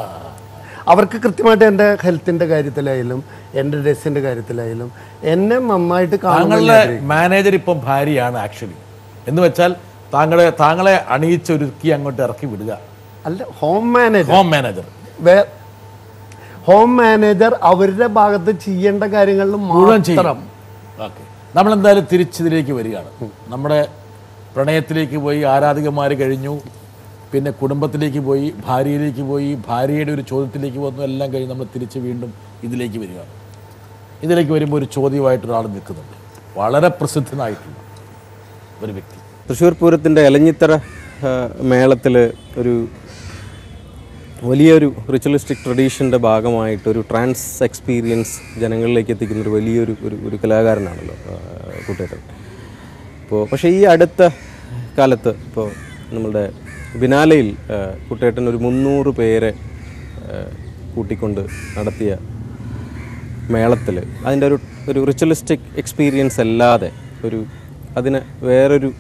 Speaker 2: അവർക്ക് കൃത്യമായിട്ട് എൻ്റെ ഹെൽത്തിൻ്റെ കാര്യത്തിലായാലും എൻ്റെ ഡ്രസ്സിൻ്റെ കാര്യത്തിലായാലും എന്നെ നന്നായിട്ട്
Speaker 1: താങ്കളുടെ മാനേജർ ഇപ്പം ഭാര്യയാണ് ആക്ച്വലി എന്ന് വെച്ചാൽ താങ്കളെ അണിയിച്ചൊരുക്കി അങ്ങോട്ട് ഇറക്കി വിടുക
Speaker 2: അല്ല. ഹോം മാനേജർ അവരുടെ ഭാഗത്ത് ചെയ്യേണ്ട കാര്യങ്ങളിൽ മാത്രം.
Speaker 1: നമ്മളെന്തായാലും തിരിച്ചിതിലേക്ക് വരികയാണ്. നമ്മുടെ പ്രണയത്തിലേക്ക് പോയി, ആരാധികമാർ കഴിഞ്ഞു, പിന്നെ കുടുംബത്തിലേക്ക് പോയി, ഭാര്യയിലേക്ക് പോയി, ഭാര്യയുടെ ഒരു ചോദ്യത്തിലേക്ക് വന്നു, എല്ലാം കഴിഞ്ഞ് നമ്മൾ തിരിച്ച് വീണ്ടും ഇതിലേക്ക് വരികയാണ്. ഇതിലേക്ക് വരുമ്പോൾ ഒരു ചോദ്യമായിട്ടൊരാൾ നിൽക്കുന്നുണ്ട്, വളരെ പ്രസിദ്ധനായിട്ടുള്ള ഒരു വ്യക്തി.
Speaker 4: തൃശ്ശൂർ പൂരത്തിൻ്റെ എലഞ്ഞിത്തറ മേളത്തിൽ ഒരു വലിയൊരു റിച്വലിസ്റ്റിക് ട്രഡീഷൻ്റെ ഭാഗമായിട്ട് ഒരു ട്രാൻസ് എക്സ്പീരിയൻസ് ജനങ്ങളിലേക്ക് എത്തിക്കുന്നൊരു വലിയൊരു ഒരു കലാകാരനാണല്ലോ കുട്ടേട്ടൻ. പക്ഷേ ഈ അടുത്ത കാലത്ത് ഇപ്പോൾ നമ്മളുടെ ബിനാലയിൽ കുട്ടേട്ടൻ ഒരു 300 പേരെ കൂട്ടിക്കൊണ്ട് നടത്തിയ മേളത്തിൽ അതിൻ്റെ ഒരു റിച്വലിസ്റ്റിക് എക്സ്പീരിയൻസ് അല്ലാതെ അതിനെ വേറൊരു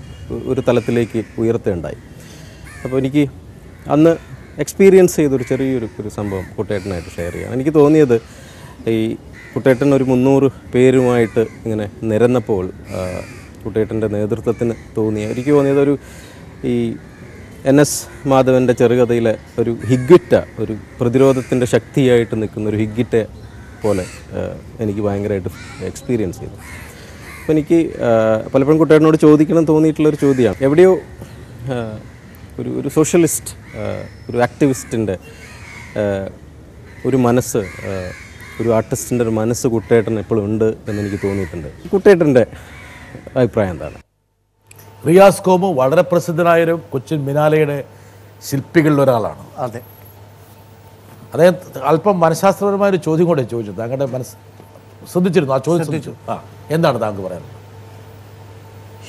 Speaker 4: തലത്തിലേക്ക് ഉയർത്തുകയുണ്ടായി. അപ്പോൾ എനിക്ക് അന്ന് എക്സ്പീരിയൻസ് ചെയ്തൊരു ചെറിയൊരു സംഭവം കുട്ടേട്ടനായിട്ട് ഷെയർ ചെയ്യാം. എനിക്ക് തോന്നിയത്, ഈ കുട്ടേട്ടൻ ഒരു 300 പേരുമായിട്ട് ഇങ്ങനെ നിരന്നപ്പോൾ കുട്ടേട്ടൻ്റെ നേതൃത്വത്തിന് എനിക്ക് തോന്നിയത് ഈ NS മാധവൻ്റെ ചെറുകഥയിലെ ഒരു ഹിഗ്ഗിറ്റ, ഒരു പ്രതിരോധത്തിൻ്റെ ശക്തിയായിട്ട് നിൽക്കുന്ന ഒരു ഹിഗ്ഗിറ്റ പോലെ എനിക്ക് ഭയങ്കരമായിട്ട് എക്സ്പീരിയൻസ് ചെയ്തു. അപ്പോൾ എനിക്ക് പലപ്പോഴും കുട്ടേട്ടനോട് ചോദിക്കണം തോന്നിയിട്ടുള്ളൊരു ചോദ്യമാണ്, എവിടെയോ ഒരു സോഷ്യലിസ്റ്റ്, ഒരു ആക്ടിവിസ്റ്റിൻ്റെ ഒരു മനസ്സ്, ഒരു ആർട്ടിസ്റ്റിൻ്റെ ഒരു മനസ്സ് കുട്ടേട്ടൻ എപ്പോഴും ഉണ്ട് എന്നെനിക്ക് തോന്നിയിട്ടുണ്ട്. കുട്ടേട്ടൻ്റെ അഭിപ്രായം എന്താണ്?
Speaker 1: റിയാസ് കോമു വളരെ പ്രസിദ്ധനായൊരു കൊച്ചിൻ ബിനാലയുടെ ശില്പികളിൽ ഒരാളാണ്.
Speaker 2: അതെ,
Speaker 1: അദ്ദേഹം അല്പം മനഃശാസ്ത്രപരമായൊരു ചോദ്യം കൂടെ ചോദിച്ചു. താങ്കളുടെ മനസ്സ് ശ്രദ്ധിച്ചിരുന്നു? ആ ചോദ്യം ശ്രദ്ധിച്ചു. എന്താണ് താങ്കൾ പറയുന്നത്?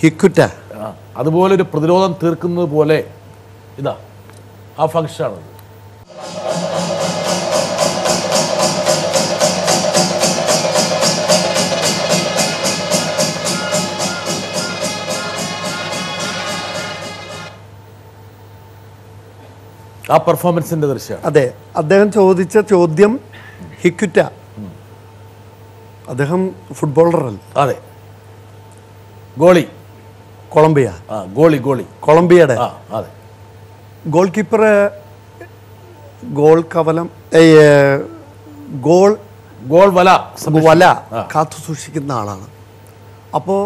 Speaker 2: ഹിക്കുറ്റ
Speaker 1: അതുപോലൊരു പ്രതിരോധം തീർക്കുന്നത് പോലെ ഇതാ ആ ഫംഗ്ഷനാണത്. ആ പെർഫോമൻസിന്റെ ദൃശ്യം.
Speaker 2: അതെ, അദ്ദേഹം ചോദിച്ച ചോദ്യം ഹിക്കുറ്റ. അദ്ദേഹം ഫുട്ബോളറല്ല.
Speaker 1: അതെ, ഗോളി,
Speaker 2: കൊളംബിയ,
Speaker 1: ഗോളി കൊളംബിയയുടെ.
Speaker 2: അതെ, ഗോൾ കീപ്പർ ഗോൾ കവലം ഗോൾ
Speaker 1: വല
Speaker 2: വല കാത്തു സൂക്ഷിക്കുന്ന ആളാണ്. അപ്പോൾ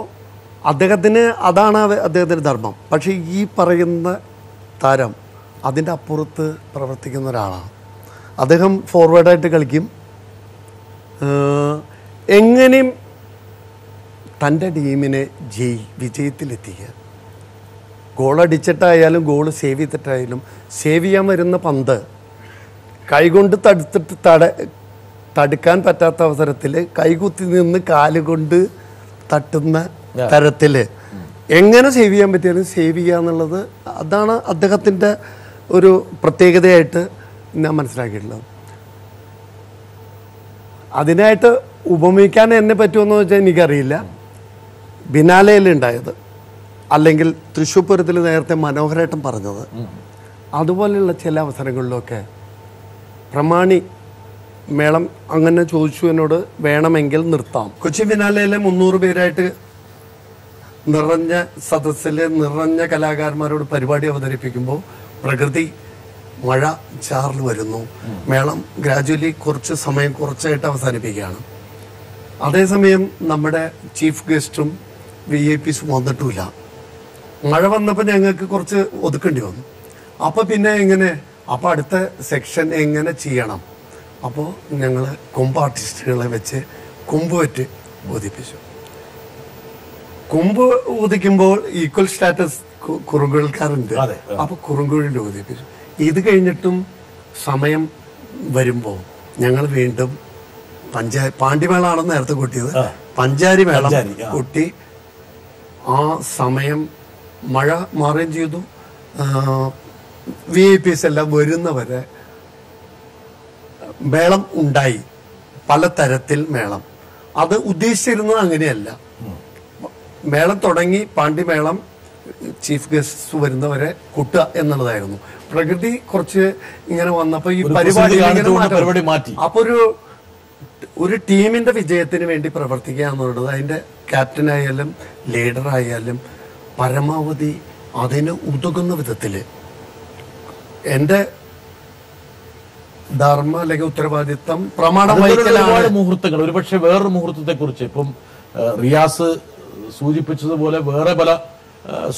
Speaker 2: അതാണ് അദ്ദേഹത്തിൻ്റെ ധർമ്മം. പക്ഷേ ഈ പറയുന്ന താരം അതിൻ്റെ അപ്പുറത്ത് പ്രവർത്തിക്കുന്ന ഒരാളാണ്. അദ്ദേഹം ഫോർവേഡായിട്ട് കളിക്കും. എങ്ങനെയും തൻ്റെ ടീമിനെ വിജയത്തിലെത്തിക്കുക. ഗോളടിച്ചിട്ടായാലും ഗോൾ സേവ് ചെയ്തിട്ടായാലും സേവ് ചെയ്യാൻ വരുന്ന പന്ത് കൈകൊണ്ട് തടുക്കാൻ പറ്റാത്ത അവസരത്തിൽ കൈകുത്തി നിന്ന് കാലുകൊണ്ട് തട്ടുന്ന തരത്തിൽ എങ്ങനെ സേവ് ചെയ്യാൻ പറ്റിയാലും സേവ് ചെയ്യുക എന്നുള്ളത് അതാണ് അദ്ദേഹത്തിൻ്റെ ഒരു പ്രത്യേകതയായിട്ട് ഞാൻ മനസ്സിലാക്കിയിട്ടുള്ളത്. അതിനായിട്ട് ഉപമിക്കാൻ എന്നെ പറ്റുമെന്ന് വെച്ചാൽ എനിക്കറിയില്ല. ബിനാലയിലുണ്ടായത് അല്ലെങ്കിൽ തൃശ്ശൂർ പൂരത്തിൽ നേരത്തെ മനോഹരേട്ടൻ പറഞ്ഞത് അതുപോലെയുള്ള ചില അവസരങ്ങളിലൊക്കെ പ്രമാണി മേളം അങ്ങനെ ചോദിച്ചു എന്നോട്, വേണമെങ്കിൽ നിർത്താം. കൊച്ചി ബിനാലയിലെ 300 പേരായിട്ട് നിറഞ്ഞ സദസ്സിൽ നിറഞ്ഞ കലാകാരന്മാരോട് പരിപാടി അവതരിപ്പിക്കുമ്പോൾ പ്രകൃതി മഴ ചാറിൽ വരുന്നു. മേളം ഗ്രാജുവലി കുറച്ച് സമയം കുറച്ചായിട്ട് അവസാനിപ്പിക്കുകയാണ്. അതേസമയം നമ്മുടെ ചീഫ് ഗസ്റ്റും VIPs വന്നിട്ടുമില്ല. മഴ വന്നപ്പോൾ ഞങ്ങൾക്ക് കുറച്ച് ഒതുക്കേണ്ടി വന്നു. അപ്പോൾ പിന്നെ അപ്പോൾ അടുത്ത സെക്ഷൻ എങ്ങനെ ചെയ്യണം? അപ്പോൾ ഞങ്ങൾ കൊമ്പ് ആർട്ടിസ്റ്റുകളെ വെച്ച് കൊമ്പ് വെറ്റ് ഊതിപ്പിച്ചു. കൊമ്പ് ഊതിക്കുമ്പോൾ ഈക്വൽ സ്റ്റാറ്റസ് കുറുങ്കുഴൽക്കാരുണ്ട്. അപ്പോൾ കുറുങ്കുഴൽ ഊതിപ്പിച്ചു. ഇത് കഴിഞ്ഞിട്ടും സമയം വരുമ്പോൾ ഞങ്ങൾ വീണ്ടും പാണ്ടിമേളാണെന്ന് നേരത്തെ കൂട്ടിയത്, പഞ്ചാരി മേളം കൂട്ടി. ആ സമയം മഴ മാറുകയും ചെയ്തു. VIPs എല്ലാം വരുന്നവരെ മേളം ഉണ്ടായി. പലതരത്തിൽ മേളം. അത് ഉദ്ദേശിച്ചിരുന്നത് അങ്ങനെയല്ല. മേളം തുടങ്ങി പാണ്ടിമേളം ചീഫ് ഗസ്റ്റ് വരുന്നവരെ കൂട്ടുക എന്നുള്ളതായിരുന്നു. പ്രകൃതി കുറച്ച് ഇങ്ങനെ വന്നപ്പോൾ ഈ പരിപാടി
Speaker 1: മാറ്റി.
Speaker 2: അപ്പൊ ഒരു ടീമിന്റെ വിജയത്തിന് വേണ്ടി പ്രവർത്തിക്കുക എന്നുള്ളത് അതിന്റെ ക്യാപ്റ്റനായാലും ലീഡറായാലും പരമാവധി അതിന് ഉതകുന്ന വിധത്തില് എൻ്റെ ധർമ്മ അല്ലെങ്കിൽ ഉത്തരവാദിത്തം പ്രമാണം
Speaker 1: ഒരുപാട് മുഹൂർത്തങ്ങൾ. ഒരുപക്ഷെ വേറൊരു മുഹൂർത്തത്തെ കുറിച്ച് ഇപ്പം റിയാസ് സൂചിപ്പിച്ചതുപോലെ വേറെ പല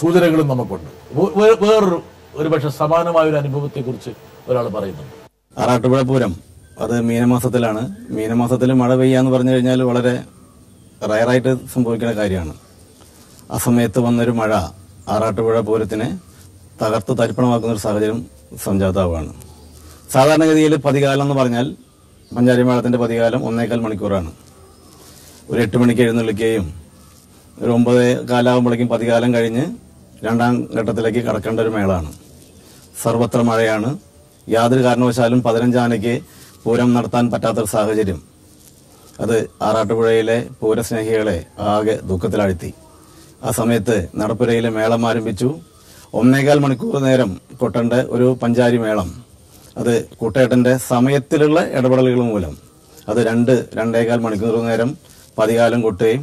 Speaker 1: സൂചനകളും നമുക്കുണ്ട്. ഒരുപക്ഷെ സമാനമായ ഒരു അനുഭവത്തെ കുറിച്ച് ഒരാൾ പറയുന്നുണ്ട്.
Speaker 5: ആറാട്ടുപുഴ പൂരം അത് മീനമാസത്തിലാണ്. മീനമാസത്തിൽ മഴ പെയ്യാന്ന് പറഞ്ഞു കഴിഞ്ഞാൽ വളരെ റയറായിട്ട് സംഭവിക്കുന്ന കാര്യമാണ്. ആ സമയത്ത് വന്നൊരു മഴ ആറാട്ടുപുഴ പൂരത്തിനെ തകർത്ത് തരിപ്പണമാക്കുന്ന ഒരു സാഹചര്യം സംജാതാവാണ്. സാധാരണഗതിയിൽ പതികാലം എന്ന് പറഞ്ഞാൽ പഞ്ചാരി മേളത്തിന്റെ പതികാലം 1.25 മണിക്കൂറാണ്. ഒരു 8 മണിക്ക് എഴുന്നള്ളിക്കുകയും ഒരു 9:15 പതികാലം കഴിഞ്ഞ് 2ാം ഘട്ടത്തിലേക്ക് കടക്കേണ്ട ഒരു മേളമാണ്. സർവത്ര മഴയാണ്. യാതൊരു കാരണവശാലും 15 ആനയ്ക്ക് പൂരം നടത്താൻ പറ്റാത്തൊരു സാഹചര്യം അത് ആറാട്ടുപുഴയിലെ പൂരസ്നേഹികളെ ആകെ ദുഃഖത്തിലാഴ്ത്തി. ആ സമയത്ത് നടപ്പുരയിലെ മേളം ആരംഭിച്ചു. 1.25 മണിക്കൂർ നേരം കൊട്ടേണ്ട ഒരു പഞ്ചാരി മേളം അത് കൂട്ടേട്ടന്റെ സമയത്തിലുള്ള ഇടപെടലുകൾ മൂലം അത് 2.5 മണിക്കൂർ നേരം പതികാലം കൊട്ടുകയും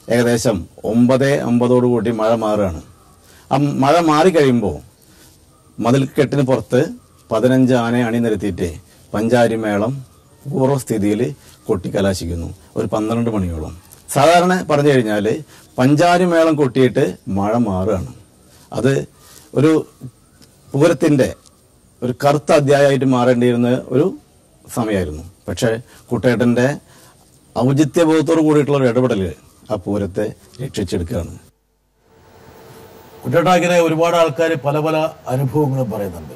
Speaker 5: ഏകദേശം 9:50 മഴ മാറുകയാണ്. ആ മഴ മാറിക്കഴിയുമ്പോൾ മതിൽക്കെട്ടിന് പുറത്ത് 15 ആനയെ അണിനിരത്തിയിട്ട് പഞ്ചാരി മേളം പൂർവ്വസ്ഥിതിയിൽ കൊട്ടിക്കലാശിക്കുന്നു. ഒരു 12 മണിയോളം. സാധാരണ പറഞ്ഞു കഴിഞ്ഞാൽ പഞ്ചാരി മേളം കൊട്ടിയിട്ട് മഴ മാറുകയാണ്. അത് ഒരു പൂരത്തിന്റെ ഒരു കറുത്ത അധ്യായമായിട്ട് മാറേണ്ടിയിരുന്ന ഒരു സമയമായിരുന്നു. പക്ഷേ കുട്ടേട്ടന്റെ ഔചിത്യബോധത്തോട് കൂടിയിട്ടുള്ള ഒരു ഇടപെടൽ ആ പൂരത്തെ രക്ഷിച്ചെടുക്കുകയാണ്.
Speaker 1: കുട്ടേട്ട ഇങ്ങനെ ഒരുപാട് ആൾക്കാർ പല പല അനുഭവങ്ങളും പറയുന്നുണ്ട്.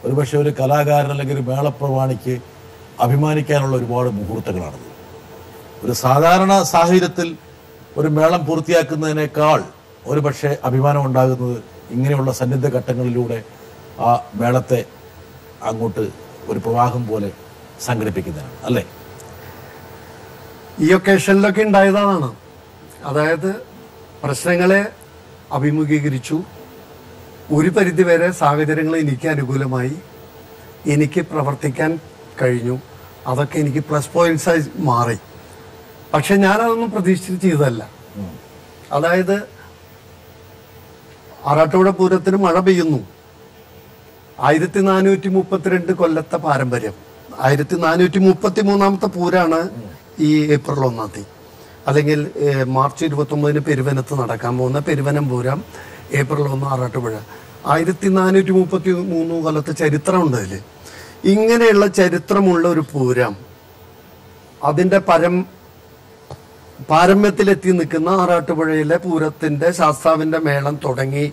Speaker 1: ഒരുപക്ഷെ ഒരു കലാകാരൻ അല്ലെങ്കിൽ ഒരു മേളപ്രമാണിക്ക് അഭിമാനിക്കാനുള്ള ഒരുപാട് മുഹൂർത്തങ്ങളാണത്. ഒരു സാധാരണ സാഹചര്യത്തിൽ ഒരു മേളം പൂർത്തിയാക്കുന്നതിനേക്കാൾ ഒരുപക്ഷെ അഭിമാനം ഉണ്ടാകുന്നത് ഇങ്ങനെയുള്ള സന്നിഗ്ധ ഘട്ടങ്ങളിലൂടെ ആ മേളത്തെ അങ്ങോട്ട് ഒരു പ്രവാഹം പോലെ സംഘടിപ്പിക്കുന്നതാണ് അല്ലേ?
Speaker 2: ഈ ഒക്കേഷനിലൊക്കെ ഉണ്ടായതാണ്. അതായത് പ്രശ്നങ്ങളെ അഭിമുഖീകരിച്ചു. ഒരു പരിധിവരെ സാഹചര്യങ്ങൾ എനിക്ക് അനുകൂലമായി. എനിക്ക് പ്രവർത്തിക്കാൻ കഴിഞ്ഞു. അതൊക്കെ എനിക്ക് പ്ലസ് പോയിന്റ്സായി മാറി. പക്ഷെ ഞാനതൊന്നും പ്രതീക്ഷിച്ച് ചെയ്തതല്ല. അതായത് ആറാട്ടുപുഴ പൂരത്തിന് മഴ പെയ്യുന്നു. 1432 കൊല്ലത്തെ പാരമ്പര്യം. 1433 പൂരാണ് ഈ ഏപ്രിൽ 1 അല്ലെങ്കിൽ മാർച്ച് 29 പെരുവനത്ത് നടക്കാൻ പോകുന്ന പെരുവനം പൂരം ഏപ്രിൽ 1 ആറാട്ടുപുഴ. 1433 കൊല്ലത്തെ ചരിത്രമുണ്ട് അതിൽ. ഇങ്ങനെയുള്ള ചരിത്രമുള്ള ഒരു പൂരം അതിൻ്റെ പാരമ്യത്തിലെത്തി നിൽക്കുന്ന ആറാട്ടുപുഴയിലെ പൂരത്തിന്റെ ശാസ്താവിന്റെ മേളം തുടങ്ങി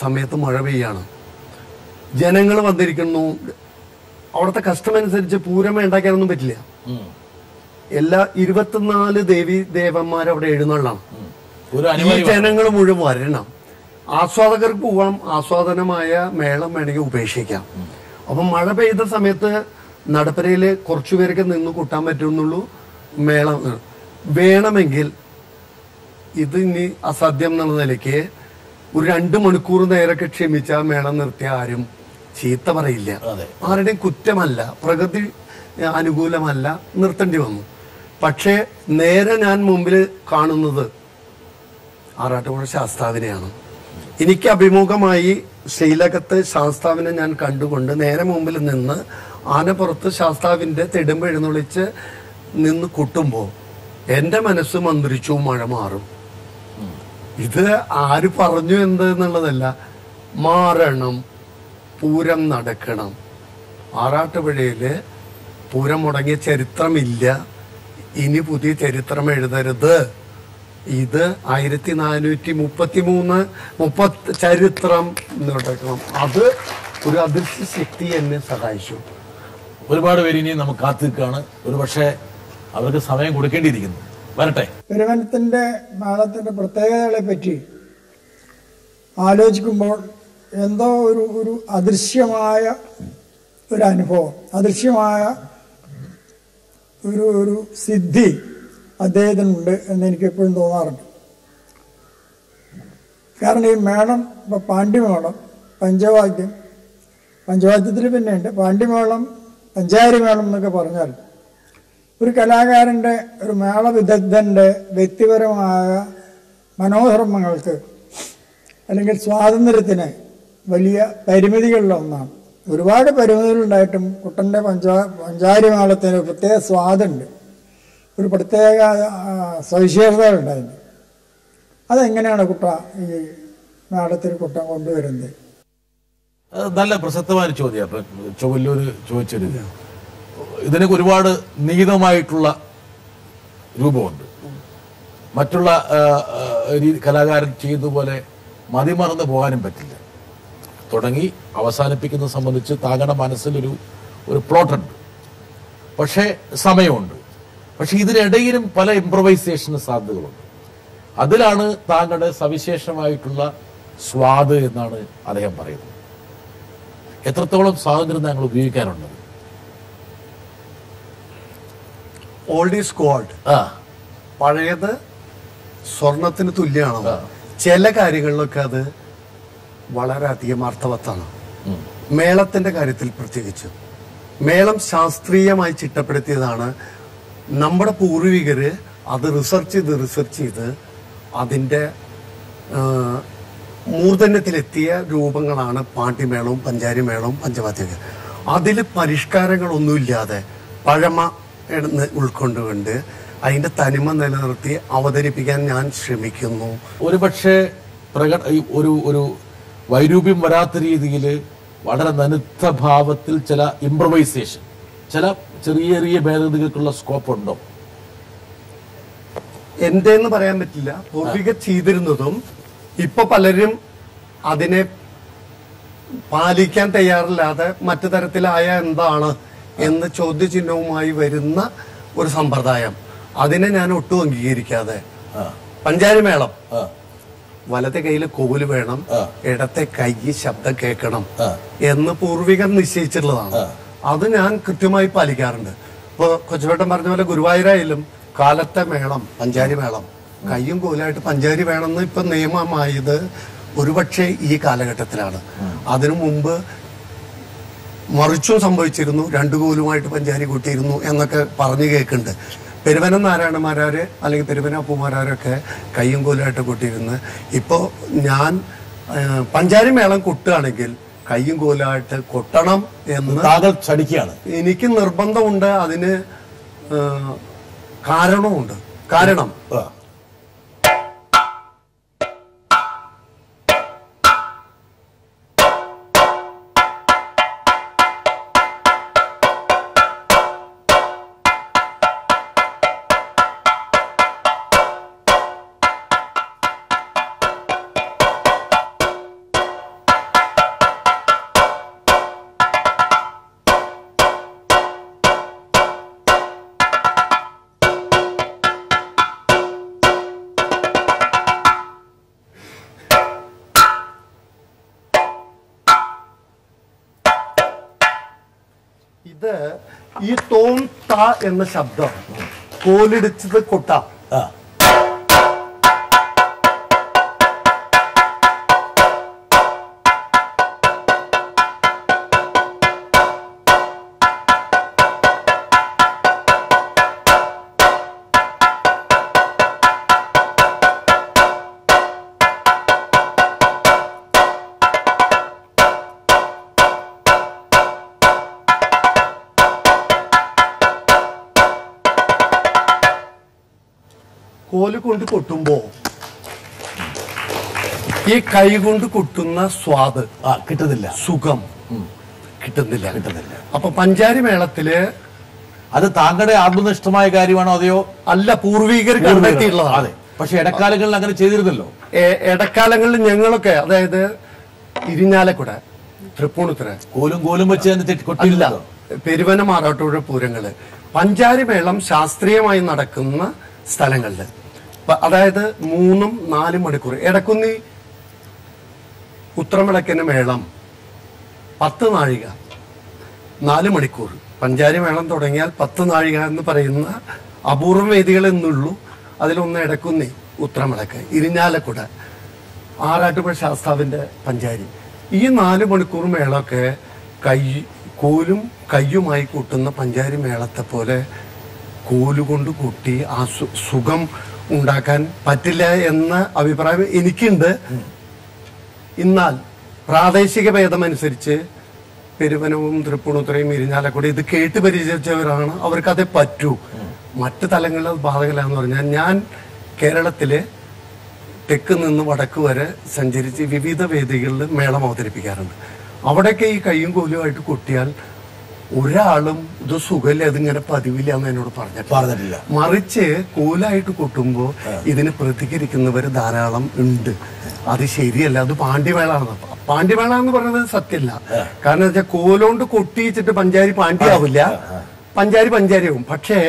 Speaker 2: സമയത്ത് മഴ പെയ്യാണ്. ജനങ്ങൾ വന്നിരിക്കുന്നു. അവിടുത്തെ കഷ്ടമനുസരിച്ച് പൂരം ഉണ്ടാക്കാനൊന്നും പറ്റില്ല. എല്ലാ 24 ദേവി ദേവന്മാർ അവിടെ എഴുന്നള്ളാണ്. ഈ ജനങ്ങൾ മുഴുവൻ വരണം. ആസ്വാദകർക്ക് പോവാം, ആസ്വാദനമായ മേളം വേണമെങ്കിൽ ഉപേക്ഷിക്കാം. അപ്പം മഴ പെയ്ത സമയത്ത് നടപ്പരയിൽ കുറച്ചുപേരൊക്കെ നിന്ന് കൂട്ടാൻ പറ്റുന്നുള്ളൂ. മേളം വേണമെങ്കിൽ ഇത് ഇനി അസാധ്യം എന്നുള്ള നിലയ്ക്ക് ഒരു 2 മണിക്കൂർ നേരമൊക്കെ ക്ഷമിച്ചാൽ മേളം നിർത്തിയ ആരും ചീത്ത പറയില്ല. ആരുടെയും കുറ്റമല്ല, പ്രകൃതി അനുകൂലമല്ല, നിർത്തേണ്ടി വന്നു. പക്ഷേ നേരെ ഞാൻ മുമ്പിൽ കാണുന്നത് ആറാട്ടുപുഴ ശാസ്താവിനെയാണ്. എനിക്ക് അഭിമുഖമായി ശ്രീലകത്ത് ശാസ്താവിനെ ഞാൻ കണ്ടുകൊണ്ട് നേരെ മുമ്പിൽ നിന്ന് ആനപ്പുറത്ത് ശാസ്താവിന്റെ തെടുമ്പ് എഴുന്നള്ളിച്ച് നിന്ന് കൊട്ടുമ്പോൾ എൻ്റെ മനസ്സ് മന്ത്രിച്ചു, മഴ മാറും. ഇത് ആര് പറഞ്ഞു എന്തെന്നുള്ളതല്ല, മാറണം, പൂരം നടക്കണം. ആറാട്ടുപുഴയില് പൂരം മുടങ്ങിയ ചരിത്രമില്ല. ഇനി പുതിയ ചരിത്രം എഴുതരുത്. ഇത് 1433 ചരിത്രം നടക്കണം. അത് ഒരു അദൃശ്യ ശക്തി എന്നെ സഹായിച്ചു.
Speaker 1: ഒരുപാട് പേര് ഇനിയും നമുക്ക് കാത്തിരിക്കുകയാണ്. ഒരു പക്ഷേ അവർക്ക് സമയം കൊടുക്കേണ്ടിയിരിക്കുന്നു. വരട്ടെ.
Speaker 6: പെരുവനത്തിന്റെ മേളത്തിന്റെ പ്രത്യേകതകളെ പറ്റി ആലോചിക്കുമ്പോൾ എന്തോ ഒരു അദൃശ്യമായ ഒരു അനുഭവം, അദൃശ്യമായ ഒരു സിദ്ധി അദ്ദേഹത്തിനുണ്ട് എന്ന് എനിക്ക് എപ്പോഴും തോന്നാറുണ്ട്. കാരണം ഈ മേളം, ഇപ്പൊ പാണ്ഡ്യമേളം, പഞ്ചവാദ്യത്തിൽ പിന്നെയുണ്ട് പാണ്ഡ്യമേളം, പഞ്ചാരി മേളം എന്നൊക്കെ പറഞ്ഞാൽ ഒരു കലാകാരന്റെ, ഒരു മേള വിദഗ്ധന്റെ വ്യക്തിപരമായ മനോധർമ്മങ്ങൾക്ക് അല്ലെങ്കിൽ സ്വാതന്ത്ര്യത്തിന് വലിയ പരിമിതികളിൽ ഒന്നാണ്. ഒരുപാട് പരിമിതികളുണ്ടായിട്ടും കുട്ടന്റെ പഞ്ചാരി മേളത്തിന് ഒരു പ്രത്യേക സ്വാദുണ്ട്, ഒരു പ്രത്യേക സവിശേഷതകളുണ്ടായിരുന്നു. അതെങ്ങനെയാണ് കുട്ട ഈ മേളത്തിൽ കുട്ടം കൊണ്ടുവരുന്നത്?
Speaker 1: നല്ല പ്രസക്തമായ ചോദ്യം. ചൊവ്വല്ലൂര് ചോദിച്ചൊരു ഇതിനൊക്കെ ഒരുപാട് നിഹിതമായിട്ടുള്ള രൂപമുണ്ട്. മറ്റുള്ള കലാകാരൻ ചെയ്തതുപോലെ മതിമറന്ന് പോകാനും പറ്റില്ല. തുടങ്ങി അവസാനിപ്പിക്കുന്നത് സംബന്ധിച്ച് താങ്കളുടെ മനസ്സിലൊരു പ്ലോട്ടുണ്ട്, പക്ഷേ സമയമുണ്ട്. പക്ഷെ ഇതിനിടയിലും പല ഇംപ്രവൈസേഷന് സാധ്യതകളുണ്ട്. അതിലാണ് താങ്കളുടെ സവിശേഷമായിട്ടുള്ള സ്വാദ് എന്നാണ് അദ്ദേഹം പറയുന്നത്. എത്രത്തോളം സ്വാതന്ത്ര്യം താങ്കൾ ഉപയോഗിക്കാറുണ്ട്?
Speaker 2: Old is gold. പഴയത് സ്വർണത്തിന് തുല്യമാണ്. ചില കാര്യങ്ങളിലൊക്കെ അത് വളരെയധികം അർത്ഥവത്താണ്. മേളത്തിന്റെ കാര്യത്തിൽ പ്രത്യേകിച്ച് മേളം ശാസ്ത്രീയമായി ചിട്ടപ്പെടുത്തിയതാണ്. നമ്മുടെ പൂർവികര് അത് റിസർച്ച് ചെയ്ത് അതിൻ്റെ മൂർധന്യത്തിലെത്തിയ രൂപങ്ങളാണ് പാണ്ഡ്യമേളവും പഞ്ചാരിമേളവും പഞ്ചവാദ്യമൊക്കെ. അതിൽ പരിഷ്കാരങ്ങളൊന്നുമില്ലാതെ പഴമ ഉൾക്കൊണ്ടുകൊണ്ട് അതിന്റെ തനിമ നിലനിർത്തി അവതരിപ്പിക്കാൻ ഞാൻ ശ്രമിക്കുന്നു.
Speaker 1: ഒരുപക്ഷെ ഒരു വൈരൂപ്യം വരാത്ത രീതിയിൽ വളരെ നനുത്ത ഭാവത്തിൽ ചില ഇംപ്രവൈസേഷൻ, ചില ചെറിയ ചെറിയ ഭേദഗതികൾക്കുള്ള സ്കോപ്പ് ഉണ്ടോ?
Speaker 2: എന്തെന്ന് പറയാൻ പറ്റില്ല. പൂർവികർ ചെയ്തിരുന്നതും ഇപ്പൊ പലരും അതിനെ പാലിക്കാൻ തയ്യാറില്ലാതെ മറ്റു തരത്തിലായ എന്താണ് എന്ന് ചോദ്യചിഹ്നവുമായി വരുന്ന ഒരു സമ്പ്രദായം, അതിനെ ഞാൻ ഒട്ടും അംഗീകരിക്കാതെ പഞ്ചാരിമേളം വലത്തെ കയ്യിൽ കോല് വേണം, ഇടത്തെ കൈ ശബ്ദം കേൾക്കണം എന്ന് പൂർവികർ നിശ്ചയിച്ചിട്ടുള്ളതാണ്. അത് ഞാൻ കൃത്യമായി പാലിക്കാറുണ്ട്. ഇപ്പൊ കൊച്ചുവേട്ടൻ പറഞ്ഞ പോലെ ഗുരുവായൂരായാലും കാലത്തെ മേളം പഞ്ചാരി മേളം, കയ്യും കോലായിട്ട് പഞ്ചാരി വേണമെന്ന് ഇപ്പൊ നിയമമായത് ഒരുപക്ഷെ ഈ കാലഘട്ടത്തിലാണ്. അതിനു മുമ്പ് മറിച്ചും സംഭവിച്ചിരുന്നു. 2 കോലുമായിട്ട് പഞ്ചാരി കൂട്ടിയിരുന്നു എന്നൊക്കെ പറഞ്ഞു കേൾക്കുന്നുണ്ട്. പെരുവനം നാരായണന്മാരാര് അല്ലെങ്കിൽ പെരുവന അപ്പുമാരൊക്കെ കയ്യും കോലായിട്ട് കൂട്ടിയിരുന്ന്. ഇപ്പോൾ ഞാൻ പഞ്ചാരി മേളം കൂട്ടുകയാണെങ്കിൽ കയ്യും കോലായിട്ട് കൊട്ടണം എന്ന്
Speaker 1: താങ്കൾ ചടിക്കുകയാണ്.
Speaker 2: എനിക്ക് നിർബന്ധമുണ്ട്. അതിന് കാരണമുണ്ട്. കാരണം ഇത് ഈ തോം ത എന്ന ശബ്ദം കോലിടിച്ചത് കൊട്ടാം. കോല് കൊണ്ട് കൊട്ടുമ്പോ ഈ കൈ കൊണ്ട് കൊട്ടുന്ന സ്വാദ്
Speaker 1: കിട്ടുന്നില്ല,
Speaker 2: സുഖം കിട്ടുന്നില്ല. അപ്പൊ പഞ്ചാരി മേളത്തില്
Speaker 1: അത് താങ്കളുടെ ആത്മനിഷ്ഠമായ കാര്യമാണോ അതെയോ?
Speaker 2: അല്ല, പൂർവീകർ കണ്ടെത്തിയുള്ളതാണ്.
Speaker 1: അതെ, പക്ഷെ ഇടക്കാലങ്ങളിൽ അങ്ങനെ ചെയ്തിരുന്നല്ലോ.
Speaker 2: ഇടക്കാലങ്ങളിൽ ഞങ്ങളൊക്കെ, അതായത് ഇരിഞ്ഞാലക്കുട, തൃപ്പൂണിത്തുറ,
Speaker 1: കോലും വെച്ച്
Speaker 2: കൊട്ടില്ല, പെരുവന മാറാട്ടുപുഴ പൂരങ്ങള്, പഞ്ചാരി മേളം ശാസ്ത്രീയമായി നടക്കുന്ന സ്ഥലങ്ങളില്, അതായത് 3-4 മണിക്കൂർ. എടക്കുന്നി ഉത്രമിളക്കിന് മേളം 10 നാഴിക, 4 മണിക്കൂർ. പഞ്ചാരി മേളം തുടങ്ങിയാൽ 10 നാഴിക എന്ന് പറയുന്ന അപൂർവ വേദികൾ എന്നുള്ളൂ. അതിലൊന്ന് എടക്കുന്നി ഉത്രമിളക്ക്, ഇരിഞ്ഞാലക്കുട, ആറാട്ടുപുഴ ശാസ്താവിന്റെ പഞ്ചാരി. ഈ 4 മണിക്കൂർ മേളമൊക്കെ കോലും കയ്യുമായി കൂട്ടുന്ന പഞ്ചാരി മേളത്തെ പോലെ കോലുകൊണ്ട് കൂട്ടി ആ സുഖം ഉണ്ടാക്കാൻ പറ്റില്ല എന്ന അഭിപ്രായം എനിക്കുണ്ട്. എന്നാൽ പ്രാദേശിക ഭേദമനുസരിച്ച് പെരുവനവും തൃപ്പൂണിത്തുറയും ഇരിഞ്ഞാലക്കുട ഇത് കേട്ട് പരിചരിച്ചവരാണ്, അവർക്കതേ പറ്റൂ. മറ്റു തലങ്ങളിൽ അത് ബാധകല്ല എന്ന് പറഞ്ഞാൽ, ഞാൻ കേരളത്തിലെ തെക്ക് നിന്ന് വടക്ക് വരെ സഞ്ചരിച്ച് വിവിധ വേദികളിൽ മേളം അവതരിപ്പിക്കാറുണ്ട്. അവിടെയൊക്കെ ഈ കയ്യും കോലുമായിട്ട് കൊട്ടിയാൽ ഒരാളും ഇത് സുഖമില്ല, ഇതിങ്ങനെ പതിവില്ല എന്ന് എന്നോട് പറഞ്ഞിട്ടില്ല. മറിച്ച് കോലായിട്ട് കൊട്ടുമ്പോൾ ഇതിന് പ്രതികരിക്കുന്നവർ ധാരാളം ഉണ്ട്. അത് ശരിയല്ല, അത് പാണ്ഡ്യമേളാണ്. പാണ്ഡ്യമേള എന്ന് പറയുന്നത് സത്യമല്ല. കാരണം വെച്ചാൽ കോലോണ്ട് കൊട്ടിച്ചിട്ട് പഞ്ചാരി പാണ്ഡ്യാവില്ല, പഞ്ചാരി പഞ്ചാരിയാവും. പക്ഷേ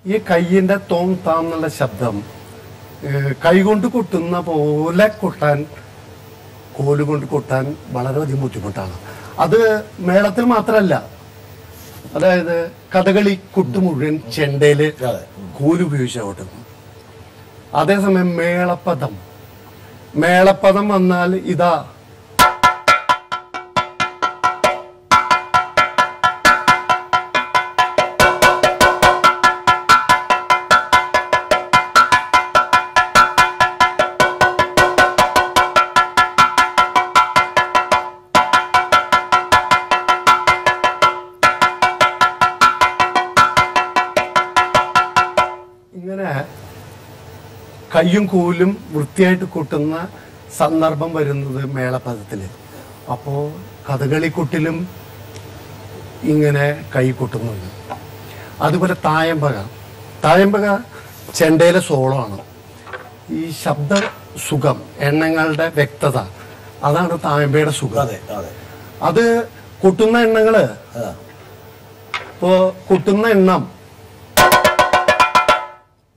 Speaker 2: ഈ കയ്യിന്റെ തോം താം എന്നുള്ള ശബ്ദം കൈകൊണ്ട് കൊട്ടുന്ന പോലെ കൊട്ടാൻ, കോലുകൊണ്ട് കൊട്ടാൻ വളരെയധികം ബുദ്ധിമുട്ടാണ്. അത് മേളത്തിൽ മാത്രമല്ല, അതായത് കഥകളി കൊട്ട് മുഴുവൻ ചെണ്ടയില് കോലുപയോഗിച്ച കൊട്ടുന്നു. അതേസമയം മേളപ്പദം വന്നാൽ ഇതാ കയ്യും കോലും വൃത്തിയായിട്ട് കൊട്ടുന്ന സന്ദർഭം വരുന്നത് മേളപദത്തില്. അപ്പോൾ കഥകളിക്കൊട്ടിലും ഇങ്ങനെ കൈ കൊട്ടുന്നുണ്ട്. അതുപോലെ തായമ്പക ചെണ്ടയിലെ സോളോ ആണ്. ഈ ശബ്ദ സുഖം, എണ്ണങ്ങളുടെ വ്യക്തത, അതാണ് തായമ്പയുടെ സുഖം. അത് കൊട്ടുന്ന എണ്ണങ്ങള്, ഇപ്പോ കൊട്ടുന്ന എണ്ണം,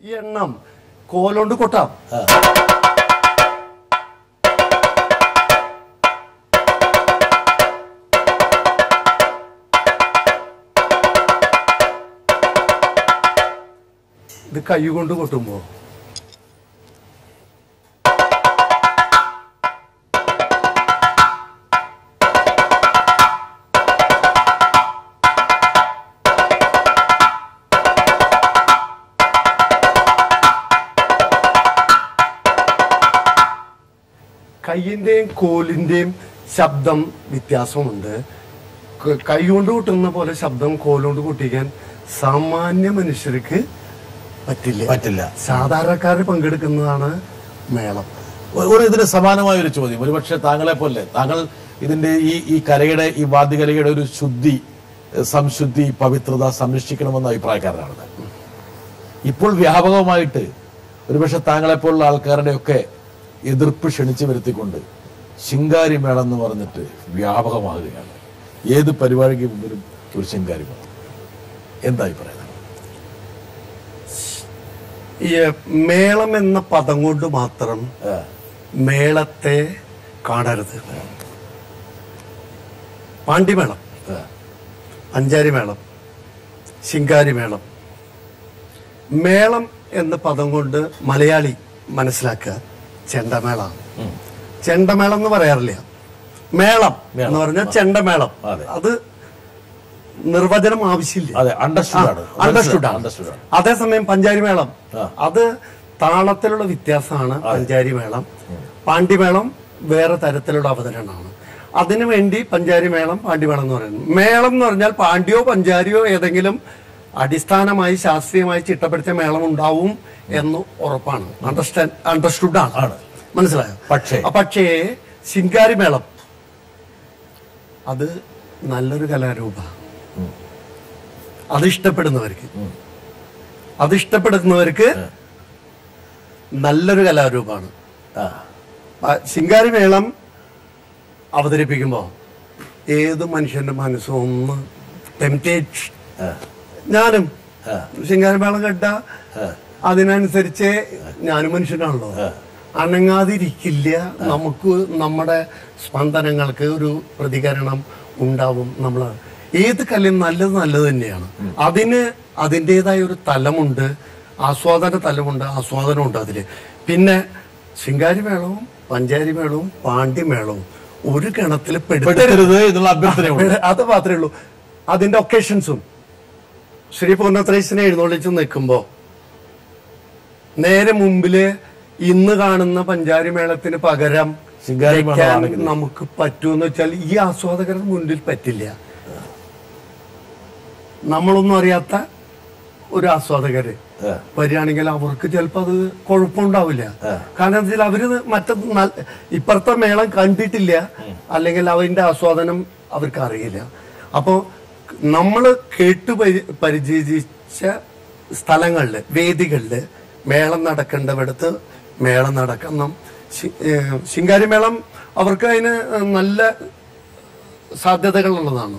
Speaker 2: ഈ എണ്ണം കോലോണ്ട് കൊട്ടാം. ഇത് കൈ കൊണ്ട് കൊട്ടുമ്പോ കയ്യിന്റെയും കോലിന്റെയും ശബ്ദം വ്യത്യാസമുണ്ട്. കൈ കൊണ്ട് കൂട്ടുന്ന പോലെ ശബ്ദം കോലുകൊണ്ട് കൂട്ടിക്കാൻ സാമാന്യ മനുഷ്യർക്ക് പറ്റില്ല. സാധാരണക്കാർ പങ്കെടുക്കുന്നതാണ് മേളം.
Speaker 1: ഒരു ഇതിന് സമാനമായ ഒരു ചോദ്യം, ഒരുപക്ഷെ താങ്കളെ പോലെ താങ്കൾ ഇതിന്റെ ഈ കലയുടെ ഈ വാദ്യകലയുടെ ഒരു ശുദ്ധി, സംശുദ്ധി, പവിത്രത സംരക്ഷിക്കണമെന്ന അഭിപ്രായക്കാരനാണ്. ഇപ്പോൾ വ്യാപകമായിട്ട് ഒരുപക്ഷെ താങ്കളെപ്പോലുള്ള ആൾക്കാരുടെയൊക്കെ എതിർപ്പ് ക്ഷണിച്ചു വരുത്തിക്കൊണ്ട് ശിങ്കാരി മേളം എന്ന് പറഞ്ഞിട്ട് വ്യാപകമാകുകയാണ്. ഏത് പരിപാടിക്ക് മുമ്പിലും ഒരു ശിങ്കാരി മേളം. എന്തായി പറയുന്നത്?
Speaker 2: ഈ മേളം എന്ന പദം കൊണ്ട് മാത്രം മേളത്തെ കാണരുത്. പാണ്ടിമേളം, പഞ്ചാരി മേളം, ശിങ്കാരി മേളം. മേളം എന്ന പദം കൊണ്ട് മലയാളി മനസ്സിലാക്കുക ചെണ്ടമേളമാണ്. ചെണ്ടമേളം എന്ന് പറയാറില്ല, മേളം എന്ന് പറഞ്ഞാൽ ചെണ്ടമേളം. അത് നിർവചനം ആവശ്യമില്ല, അണ്ടർസ്റ്റുഡ്. അതേസമയം പഞ്ചാരി മേളം അത് താളത്തിലുള്ള വ്യത്യാസമാണ്. പഞ്ചാരി മേളം, പാണ്ടിമേളം വേറെ തരത്തിലുള്ള അവതരണമാണ്. അതിനുവേണ്ടി പഞ്ചാരി മേളം, പാണ്ടിമേളം എന്ന് പറയുന്നത്. മേളം എന്ന് പറഞ്ഞാൽ പാണ്ഡ്യോ പഞ്ചാരിയോ ഏതെങ്കിലും അടിസ്ഥാനമായി ശാസ്ത്രീയമായി ചിട്ടപ്പെടുത്തിയ മേളം ഉണ്ടാവും എന്ന് ഉറപ്പാണ്. അണ്ടർസ്റ്റുഡ് ആണ്, മനസ്സിലായോ? പക്ഷേ ശിങ്കാരി മേളം അത് നല്ലൊരു കലാരൂപ. അതിഷ്ടപ്പെടുന്നവർക്ക് നല്ലൊരു കലാരൂപമാണ്. ശിങ്കാരി മേളം അവതരിപ്പിക്കുമ്പോ ഏത് മനുഷ്യന്റെ മനസ്സും ഒന്ന് ടെംപ്റ്റേറ്റ്. ഞാനും ശിങ്കാരി മേളം കേട്ട അതിനനുസരിച്ച് ഞാനും മനുഷ്യനാണല്ലോ, അനങ്ങാതിരിക്കില്ല. നമുക്ക് നമ്മുടെ സ്പന്ദനങ്ങൾക്ക് ഒരു പ്രതികരണം ഉണ്ടാവും. നമ്മൾ ഏത് കലയും നല്ലത് തന്നെയാണ്. അതിന് അതിൻ്റെതായ ഒരു തലമുണ്ട്, ആസ്വാദന തലമുണ്ട്, ആസ്വാദനമുണ്ട് അതില്. പിന്നെ ശിങ്കാരി മേളവും പഞ്ചാരി മേളവും പാണ്ടിമേളവും ഒരു ഗണത്തിൽ പെടുത്തരുത് എന്നുള്ള അഭ്യർത്ഥന, അത് മാത്രമേ ഉള്ളൂ. അതിന്റെ ഒക്കേഷൻസും ശ്രീ പൂർണ്ണത്രേശനെ എഴുന്നള്ളിച്ച് നിൽക്കുമ്പോ നേരെ മുമ്പില് ഇന്ന് കാണുന്ന പഞ്ചാരി മേളത്തിന് പകരം നമുക്ക് പറ്റുമെന്ന് വെച്ചാൽ ഈ ആസ്വാദകരുടെ മുന്നിൽ പറ്റില്ല. നമ്മളൊന്നും അറിയാത്ത ഒരു ആസ്വാദകര് വരികയാണെങ്കിൽ അവർക്ക് ചിലപ്പോൾ അത് കുഴപ്പമുണ്ടാവില്ല. കാരണം എന്താ വെച്ചാൽ അവര് ഇപ്പുറത്തെ മേളം കണ്ടിട്ടില്ല, അല്ലെങ്കിൽ അതിന്റെ ആസ്വാദനം അവർക്ക് അറിയില്ല. അപ്പോ നമ്മള് പരിചയിച്ച സ്ഥലങ്ങളില്, വേദികളില് മേളം നടക്കേണ്ടവിടത്ത് മേളം നടക്കണം. ശിങ്കാരി മേളം അവർക്ക് അതിന് നല്ല സാധ്യതകളുള്ളതാണ്.